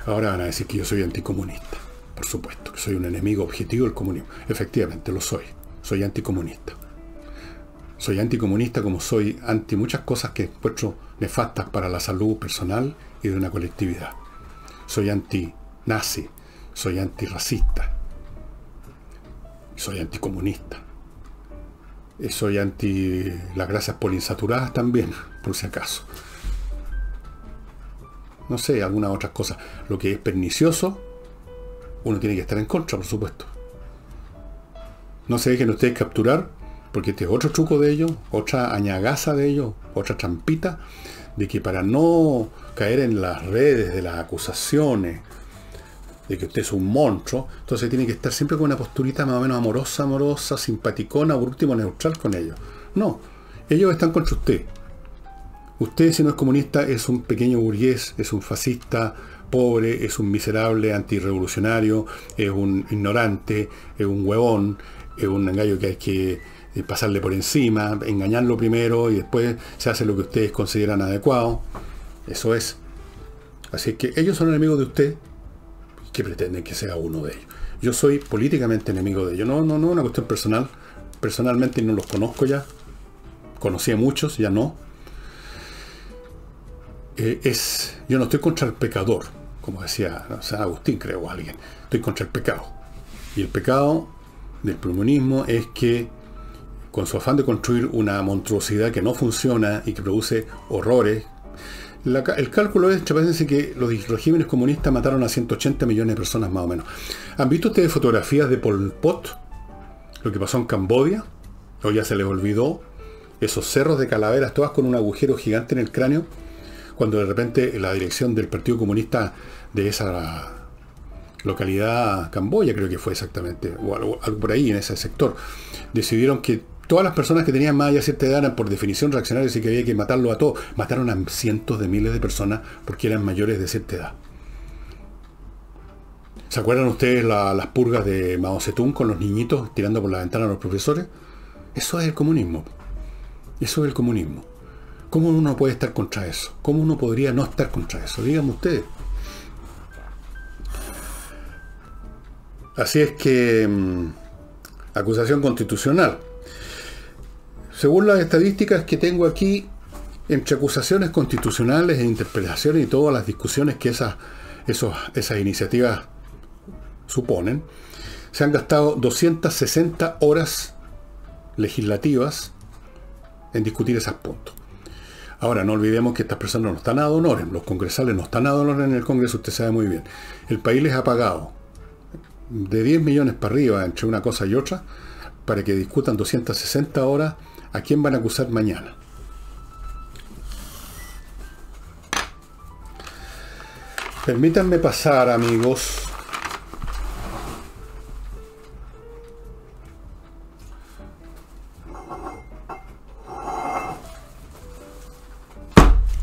Ahora van a decir que yo soy anticomunista. Por supuesto, que soy un enemigo objetivo del comunismo. Efectivamente, lo soy. Soy anticomunista. Soy anticomunista como soy anti muchas cosas que encuentro nefastas para la salud personal y de una colectividad. Soy anti-nazi, soy antirracista, soy anticomunista. Y soy anti las grasas poliinsaturadas también, por si acaso. No sé, algunas otras cosas. Lo que es pernicioso, uno tiene que estar en contra, por supuesto. No se dejen ustedes capturar, porque este es otro truco de ellos, otra añagaza de ellos, otra trampita, de que para no caer en las redes de las acusaciones de que usted es un monstruo, entonces tiene que estar siempre con una posturita más o menos amorosa, simpaticona, o por último neutral con ellos. No, ellos están contra usted. Usted, si no es comunista, es un pequeño burgués, es un fascista pobre, es un miserable antirrevolucionario, es un ignorante, es un huevón, es un gallo que hay que pasarle por encima, engañarlo primero y después se hace lo que ustedes consideran adecuado. Eso es. Así que ellos son enemigos de usted. ¿Qué pretenden que sea uno de ellos? Yo soy políticamente enemigo de ellos. No, una cuestión personal. Personalmente no los conozco ya. Conocí a muchos, ya no. Yo no estoy contra el pecador, como decía San Agustín, creo, o alguien. Estoy contra el pecado. Y el pecado del comunismo es que, con su afán de construir una monstruosidad que no funciona y que produce horrores, el cálculo es, parece que los regímenes comunistas mataron a 180 millones de personas más o menos. ¿Han visto ustedes fotografías de Pol Pot? Lo que pasó en Camboya, o ya se les olvidó, esos cerros de calaveras, todas con un agujero gigante en el cráneo, cuando de repente la dirección del Partido Comunista de esa localidad, Camboya creo que fue exactamente, o algo por ahí en ese sector, decidieron que todas las personas que tenían más allá de cierta edad eran por definición reaccionarios y que había que matarlo a todos. Mataron a cientos de miles de personas porque eran mayores de cierta edad. ¿Se acuerdan ustedes las purgas de Mao Zedong con los niñitos tirando por la ventana a los profesores? Eso es el comunismo. Eso es el comunismo. ¿Cómo uno puede estar contra eso? ¿Cómo uno podría no estar contra eso? Díganme ustedes. Así es que acusación constitucional. Según las estadísticas que tengo aquí, entre acusaciones constitucionales e interpretaciones y todas las discusiones que esas iniciativas suponen, se han gastado 260 horas legislativas en discutir esos puntos. Ahora, no olvidemos que estas personas no están ad honorem, los congresales no están ad honorem en el Congreso, usted sabe muy bien. El país les ha pagado de 10 millones para arriba entre una cosa y otra para que discutan 260 horas. ¿A quién van a acusar mañana? Permítanme pasar, amigos,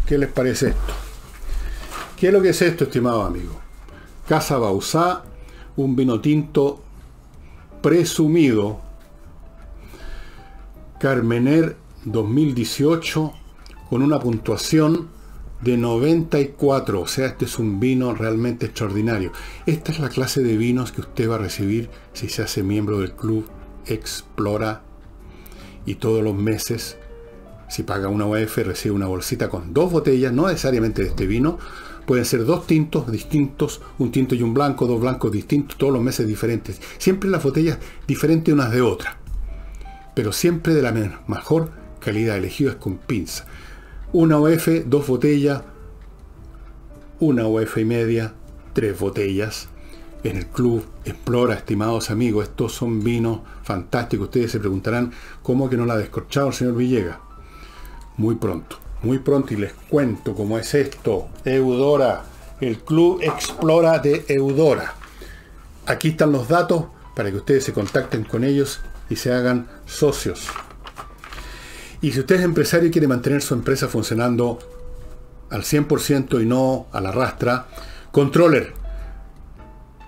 ¿qué les parece esto? ¿Qué es lo que es esto, estimado amigo? Casa Bauzá, un vino tinto presumido, Carmener 2018, con una puntuación de 94. O sea, este es un vino realmente extraordinario. Esta es la clase de vinos que usted va a recibir si se hace miembro del Club Explora. Y todos los meses, si paga una UF, recibe una bolsita con 2 botellas, no necesariamente de este vino. Pueden ser 2 tintos distintos, un tinto y un blanco, 2 blancos distintos, todos los meses diferentes. Siempre las botellas diferentes unas de otras, pero siempre de la mejor calidad, elegidas con pinza. Una UF, 2 botellas, una UF y media, 3 botellas. En el Club Explora, estimados amigos, estos son vinos fantásticos. Ustedes se preguntarán, ¿cómo que no la ha descorchado el señor Villegas? Muy pronto, y les cuento cómo es esto. Eudora, el Club Explora de Eudora. Aquí están los datos para que ustedes se contacten con ellos y se hagan socios. Y si usted es empresario y quiere mantener su empresa funcionando al 100% y no a la rastra, Controller,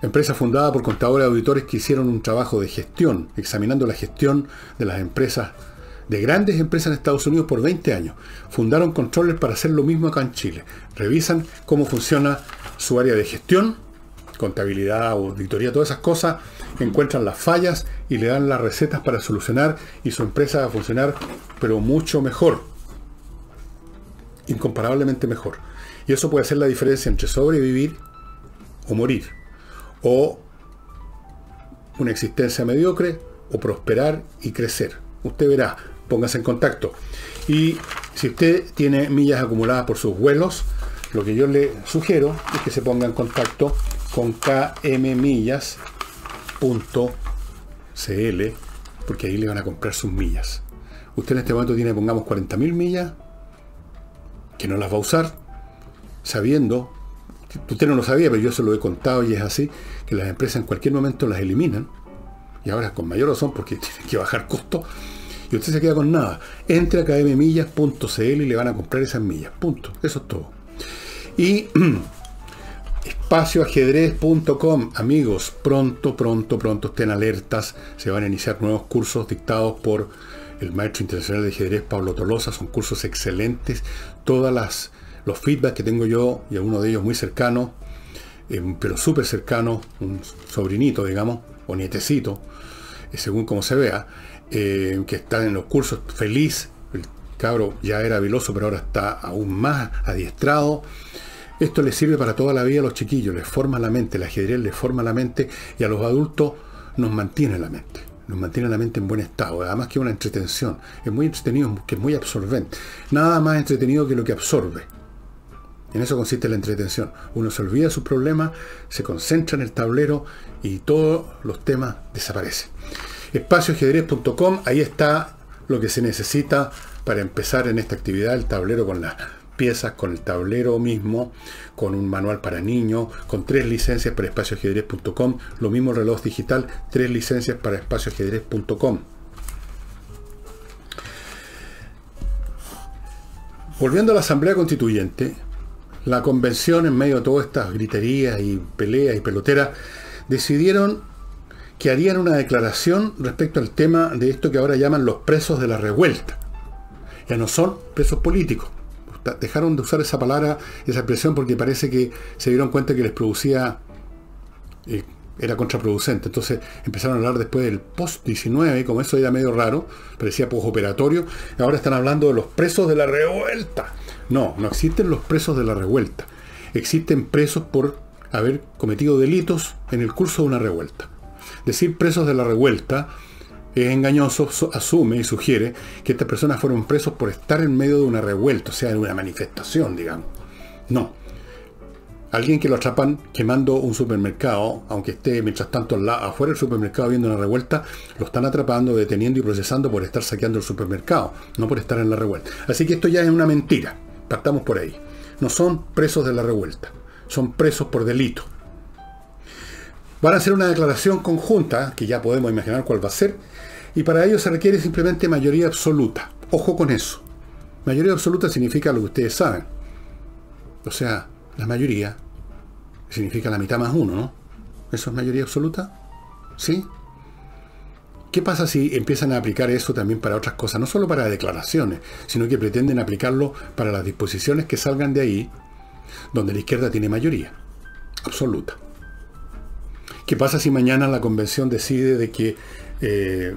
empresa fundada por contadores y auditores que hicieron un trabajo de gestión, examinando la gestión de las empresas, de grandes empresas en Estados Unidos por 20 años. Fundaron Controller para hacer lo mismo acá en Chile. Revisan cómo funciona su área de gestión, contabilidad, auditoría, todas esas cosas, encuentran las fallas y le dan las recetas para solucionar, y su empresa va a funcionar, pero mucho mejor, incomparablemente mejor. Y eso puede hacer la diferencia entre sobrevivir o morir, o una existencia mediocre, o prosperar y crecer. Usted verá, póngase en contacto. Y si usted tiene millas acumuladas por sus vuelos, lo que yo le sugiero es que se ponga en contacto con kmmillas.cl, porque ahí le van a comprar sus millas. Usted en este momento tiene, pongamos, 40.000 millas, que no las va a usar, sabiendo, usted no lo sabía, pero yo se lo he contado y es así, que las empresas en cualquier momento las eliminan, y ahora con mayor razón porque tienen que bajar costos, y usted se queda con nada. Entre a kmmillas.cl y le van a comprar esas millas, punto, eso es todo. Y espacioajedrez.com, amigos, pronto estén alertas, se van a iniciar nuevos cursos dictados por el maestro internacional de ajedrez Pablo Tolosa. Son cursos excelentes. Los feedbacks que tengo yo, y alguno de ellos muy cercano, pero súper cercano, un sobrinito, digamos, o nietecito, según como se vea, que está en los cursos feliz. El cabro ya era habiloso, pero ahora está aún más adiestrado. Esto les sirve para toda la vida a los chiquillos, les forma la mente, el ajedrez les forma la mente, y a los adultos nos mantiene la mente. Nos mantiene la mente en buen estado, además que es una entretención, es muy entretenido, que es muy absorbente. Nada más entretenido que lo que absorbe. En eso consiste la entretención. Uno se olvida de sus problemas, se concentra en el tablero y todos los temas desaparecen. Espacioajedrez.com, ahí está lo que se necesita para empezar en esta actividad, el tablero con las piezas, con el tablero mismo, con un manual para niños, con 3 licencias para espacioajedrez.com, lo mismo el reloj digital, 3 licencias para espacioajedrez.com. Volviendo a la Asamblea Constituyente, la convención, en medio de todas estas griterías y peleas y peloteras, decidieron que harían una declaración respecto al tema de esto que ahora llaman los presos de la revuelta. Ya no son presos políticos. Dejaron de usar esa palabra, esa expresión, porque parece que se dieron cuenta que les producía, era contraproducente. Entonces empezaron a hablar después del post-19, como eso era medio raro, parecía postoperatorio. Ahora están hablando de los presos de la revuelta. No existen los presos de la revuelta. Existen presos por haber cometido delitos en el curso de una revuelta. Decir presos de la revuelta es engañoso, asume y sugiere que estas personas fueron presos por estar en medio de una revuelta, o sea, de una manifestación, digamos. No. Alguien que lo atrapan quemando un supermercado, aunque esté mientras tanto afuera del supermercado viendo una revuelta, lo están atrapando, deteniendo y procesando por estar saqueando el supermercado, no por estar en la revuelta. Así que esto ya es una mentira. Partamos por ahí. No son presos de la revuelta, son presos por delito. Van a hacer una declaración conjunta, que ya podemos imaginar cuál va a ser, y para ello se requiere simplemente mayoría absoluta. Ojo con eso. Mayoría absoluta significa lo que ustedes saben. O sea, la mayoría significa la mitad más uno, ¿no? ¿Eso es mayoría absoluta? ¿Sí? ¿Qué pasa si empiezan a aplicar eso también para otras cosas? No solo para declaraciones, sino que pretenden aplicarlo para las disposiciones que salgan de ahí, donde la izquierda tiene mayoría absoluta. ¿Qué pasa si mañana la convención decide de que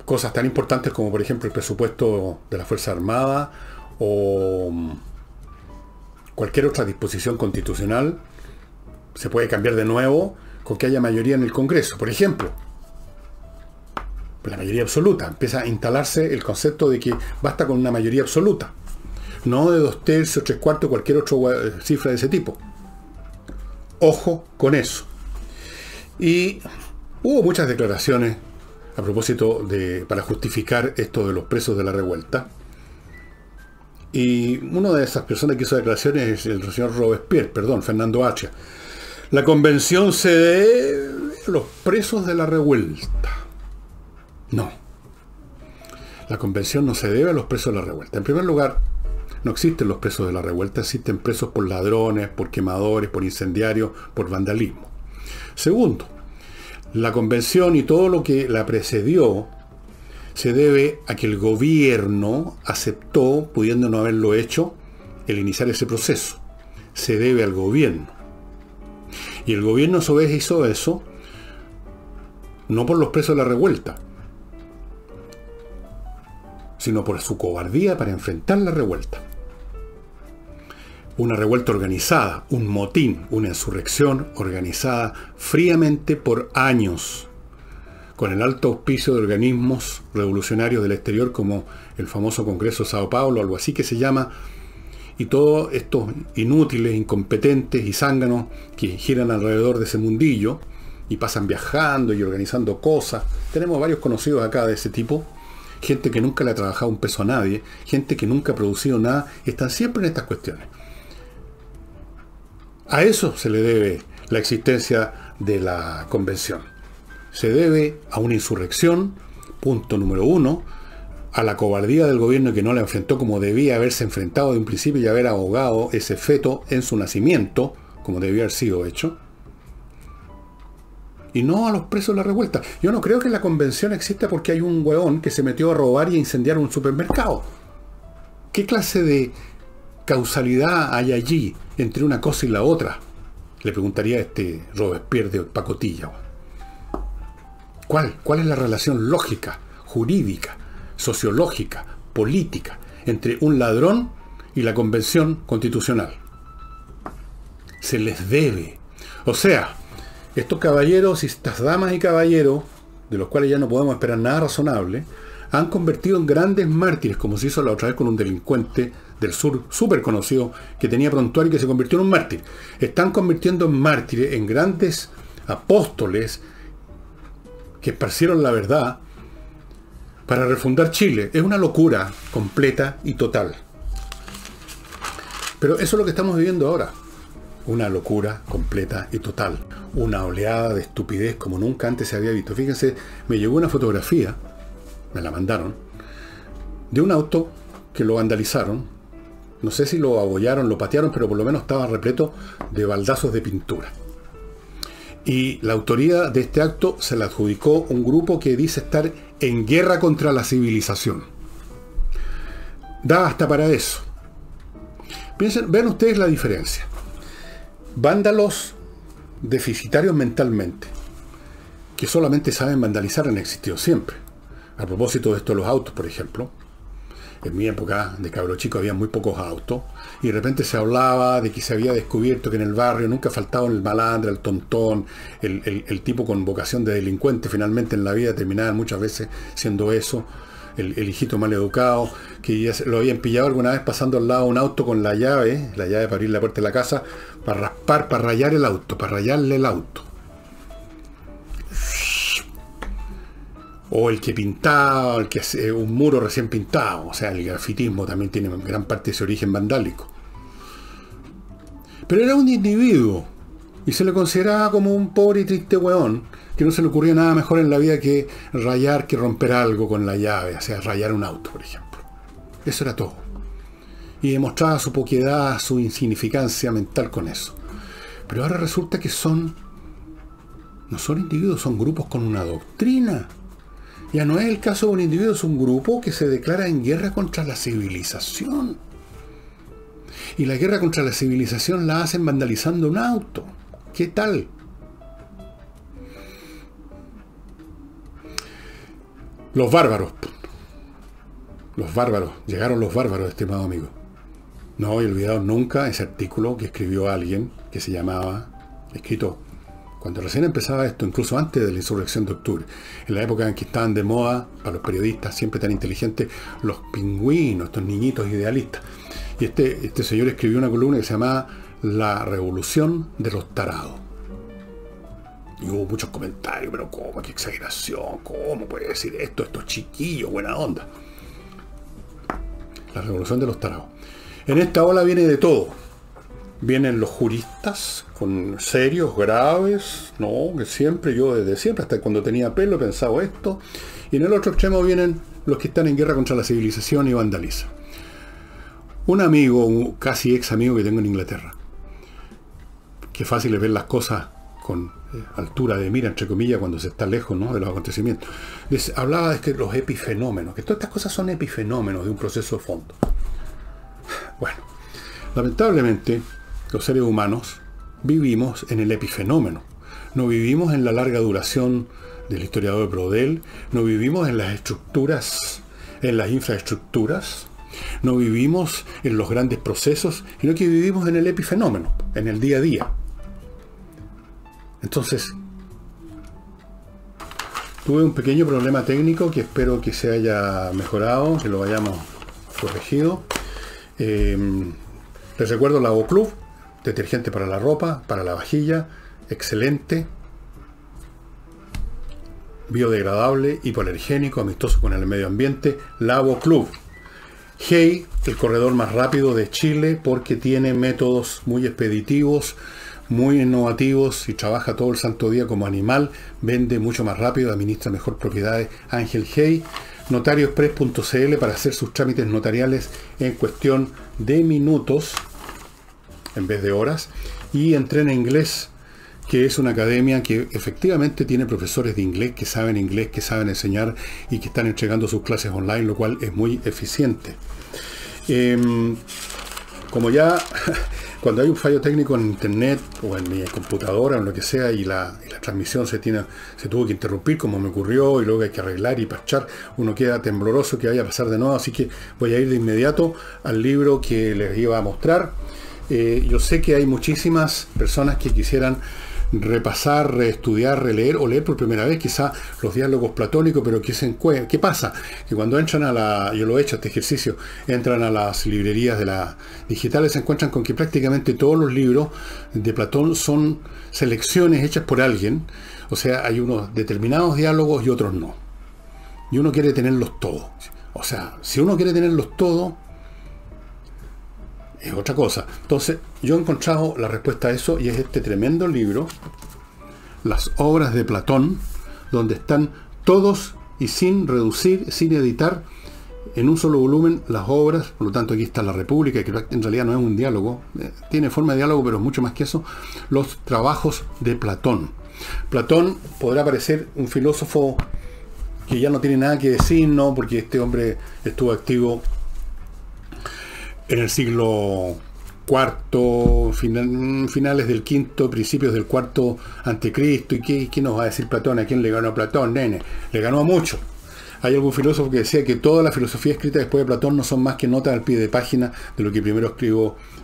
cosas tan importantes como, por ejemplo, el presupuesto de la Fuerza Armada o cualquier otra disposición constitucional se puede cambiar de nuevo con que haya mayoría en el Congreso? Por ejemplo, la mayoría absoluta. Empieza a instalarse el concepto de que basta con una mayoría absoluta, no de 2/3, 3/4, cualquier otra cifra de ese tipo. Ojo con eso. Y hubo muchas declaraciones a propósito para justificar esto de los presos de la revuelta. Y una de esas personas que hizo declaraciones es el señor Fernando Atria. La convención se debe a los presos de la revuelta. No. La convención no se debe a los presos de la revuelta. En primer lugar, no existen los presos de la revuelta, existen presos por ladrones, por quemadores, por incendiarios, por vandalismo. Segundo, la convención y todo lo que la precedió se debe a que el gobierno aceptó, pudiendo no haberlo hecho, el iniciar ese proceso. Se debe al gobierno. Y el gobierno a su vez hizo eso, no por los presos de la revuelta, sino por su cobardía para enfrentar la revuelta. Una revuelta organizada, un motín, una insurrección organizada fríamente por años, con el alto auspicio de organismos revolucionarios del exterior como el famoso Congreso de Sao Paulo, algo así que se llama, y todos estos inútiles, incompetentes y zánganos que giran alrededor de ese mundillo y pasan viajando y organizando cosas. Tenemos varios conocidos acá de ese tipo, gente que nunca le ha trabajado un peso a nadie, gente que nunca ha producido nada, están siempre en estas cuestiones. A eso se le debe la existencia de la convención. Se debe a una insurrección, punto número 1, a la cobardía del gobierno que no la enfrentó como debía haberse enfrentado de un principio y haber ahogado ese feto en su nacimiento, como debía haber sido hecho, y no a los presos de la revuelta. Yo no creo que la convención exista porque hay un hueón que se metió a robar y a incendiar un supermercado. ¿Qué clase de causalidad hay allí entre una cosa y la otra? Le preguntaría a este Robespierre de pacotilla. ¿Cuál es la relación lógica, jurídica, sociológica, política entre un ladrón y la convención constitucional? Se les debe. O sea, estos caballeros y estas damas y caballeros, de los cuales ya no podemos esperar nada razonable, han convertido en grandes mártires, como se hizo la otra vez con un delincuente del sur súper conocido que tenía prontuario y que se convirtió en un mártir. Están convirtiendo en mártires, en grandes apóstoles que esparcieron la verdad para refundar Chile. Es una locura completa y total. Pero eso es lo que estamos viviendo ahora. Una locura completa y total. Una oleada de estupidez como nunca antes se había visto. Fíjense, me llegó una fotografía, me la mandaron, de un auto que lo vandalizaron. No sé si lo abollaron, lo patearon, pero por lo menos estaba repleto de baldazos de pintura. Y la autoría de este acto se la adjudicó un grupo que dice estar en guerra contra la civilización. Da hasta para eso. Piensen, vean ustedes la diferencia. Vándalos deficitarios mentalmente, que solamente saben vandalizar, han existido siempre. A propósito de esto de los autos, por ejemplo. En mi época de cabro chico había muy pocos autos y de repente se hablaba de que se había descubierto que en el barrio nunca faltaba el malandro, el tontón, el tipo con vocación de delincuente. Finalmente en la vida terminaban muchas veces siendo eso, el hijito mal educado, que ya lo habían pillado alguna vez pasando al lado de un auto con la llave para abrir la puerta de la casa, para raspar, para rayar el auto, para rayarle el auto. O el que pintaba, el que hace un muro recién pintado. O sea, el grafitismo también tiene gran parte de ese origen vandálico. Pero era un individuo y se le consideraba como un pobre y triste hueón que no se le ocurría nada mejor en la vida que rayar, que romper algo con la llave, o sea, rayar un auto, por ejemplo. Eso era todo. Y demostraba su poquiedad, su insignificancia mental con eso. Pero ahora resulta que no son individuos, son grupos con una doctrina. Ya no es el caso de un individuo, es un grupo que se declara en guerra contra la civilización. Y la guerra contra la civilización la hacen vandalizando un auto. ¿Qué tal? Los bárbaros. Los bárbaros. Llegaron los bárbaros, estimado amigo. No he olvidado nunca ese artículo que escribió alguien que se llamaba, escrito cuando recién empezaba esto, incluso antes de la insurrección de octubre, en la época en que estaban de moda, para los periodistas siempre tan inteligentes, los pingüinos, estos niñitos idealistas. Y este señor escribió una columna que se llamaba La Revolución de los Tarados. Y hubo muchos comentarios, pero ¿cómo? ¡Qué exageración! ¿Cómo puede decir esto? Estos chiquillos, buena onda. La Revolución de los Tarados. En esta ola viene de todo. Vienen los juristas, con serios, graves, no, que siempre, yo desde siempre, hasta cuando tenía pelo, he pensado esto. Y en el otro extremo vienen los que están en guerra contra la civilización y vandalizan. Un amigo, un casi ex amigo que tengo en Inglaterra, que fácil es ver las cosas con altura de mira, entre comillas, cuando se está lejos, ¿no?, de los acontecimientos. Hablaba de que los epifenómenos, que todas estas cosas son epifenómenos de un proceso de fondo. Bueno, lamentablemente, los seres humanos vivimos en el epifenómeno. No vivimos en la larga duración del historiador Brodel, no vivimos en las estructuras, en las infraestructuras, no vivimos en los grandes procesos, sino que vivimos en el epifenómeno, en el día a día. Entonces, tuve un pequeño problema técnico que espero que se haya mejorado, que lo hayamos corregido. Les recuerdo Lavoclub, detergente para la ropa, para la vajilla, excelente, biodegradable, hipoalergénico, amistoso con el medio ambiente. Lavoclub. Hey, el corredor más rápido de Chile, porque tiene métodos muy expeditivos, muy innovativos y trabaja todo el santo día como animal, vende mucho más rápido, administra mejor propiedades. Ángel Hey. Notariospress.cl para hacer sus trámites notariales en cuestión de minutos en vez de horas. Y Entrena Inglés, que es una academia que efectivamente tiene profesores de inglés, que saben enseñar y que están entregando sus clases online, lo cual es muy eficiente. Como ya cuando hay un fallo técnico en internet o en mi computadora o en lo que sea y la transmisión se tuvo que interrumpir, como me ocurrió, y luego hay que arreglar y parchar, uno queda tembloroso que vaya a pasar de nuevo, así que voy a ir de inmediato al libro que les iba a mostrar. Yo sé que hay muchísimas personas que quisieran repasar, reestudiar, releer o leer por primera vez quizá los diálogos platónicos, pero ¿qué pasa? Que cuando entran yo lo he hecho este ejercicio, entran a las librerías digitales, se encuentran con que prácticamente todos los libros de Platón son selecciones hechas por alguien, o sea, hay unos determinados diálogos y otros no. Y uno quiere tenerlos todos. O sea, si uno quiere tenerlos todos, es otra cosa. Entonces, yo he encontrado la respuesta a eso y es este tremendo libro, Las obras de Platón, donde están todos y sin reducir, sin editar, en un solo volumen las obras. Por lo tanto, aquí está La República, que en realidad no es un diálogo, tiene forma de diálogo, pero es mucho más que eso. Los trabajos de Platón. Platón podrá parecer un filósofo que ya no tiene nada que decir, ¿no? Porque este hombre estuvo activo en el siglo IV, finales del V, principios del IV antecristo. ¿Y qué nos va a decir Platón? ¿A quién le ganó a Platón, nene? Le ganó a muchos. Hay algún filósofo que decía que toda la filosofía escrita después de Platón no son más que notas al pie de página de lo que primero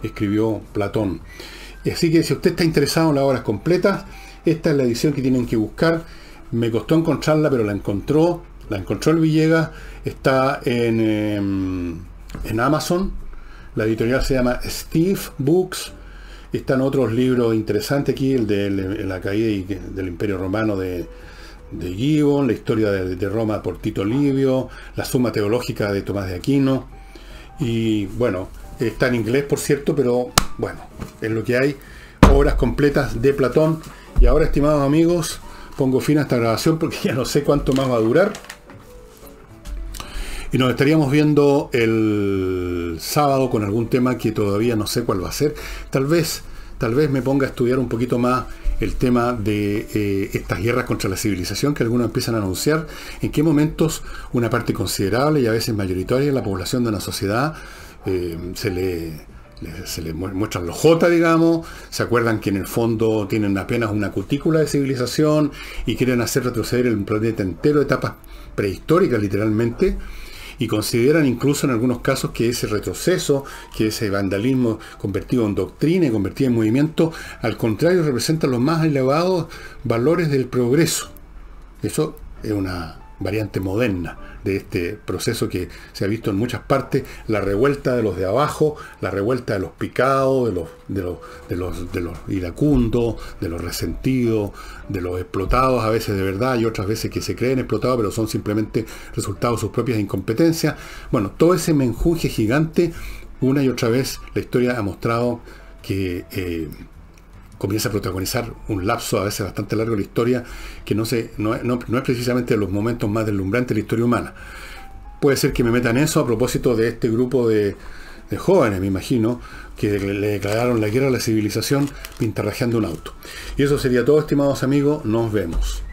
escribió Platón. Así que si usted está interesado en las obras completas, esta es la edición que tienen que buscar. Me costó encontrarla, pero la encontró el Villegas. Está en Amazon. La editorial se llama Steve Books. Están otros libros interesantes aquí, el de la caída del Imperio Romano de Gibbon, la historia de Roma por Tito Livio, la Suma Teológica de Tomás de Aquino. Y bueno, está en inglés, por cierto, pero bueno, es lo que hay. Obras completas de Platón. Y ahora, estimados amigos, pongo fin a esta grabación porque ya no sé cuánto más va a durar. Y nos estaríamos viendo el sábado con algún tema que todavía no sé cuál va a ser. Tal vez me ponga a estudiar un poquito más el tema de estas guerras contra la civilización que algunos empiezan a anunciar. En qué momentos una parte considerable y a veces mayoritaria de la población de una sociedad se le muestran los J, digamos, se acuerdan que en el fondo tienen apenas una cutícula de civilización y quieren hacer retroceder el planeta entero, etapas prehistóricas literalmente. Y consideran incluso en algunos casos que ese retroceso, que ese vandalismo convertido en doctrina y convertido en movimiento, al contrario, representa los más elevados valores del progreso. Eso es una variante moderna de este proceso que se ha visto en muchas partes, la revuelta de los de abajo, la revuelta de los picados, de los iracundos, de los resentidos, de los explotados a veces de verdad y otras veces que se creen explotados pero son simplemente resultado de sus propias incompetencias. Bueno, todo ese menjunje gigante, una y otra vez la historia ha mostrado que comienza a protagonizar un lapso a veces bastante largo de la historia que no es precisamente de los momentos más deslumbrantes de la historia humana. Puede ser que me metan eso a propósito de este grupo de jóvenes, me imagino, que le declararon la guerra a la civilización pintarrajeando un auto. Y eso sería todo, estimados amigos. Nos vemos.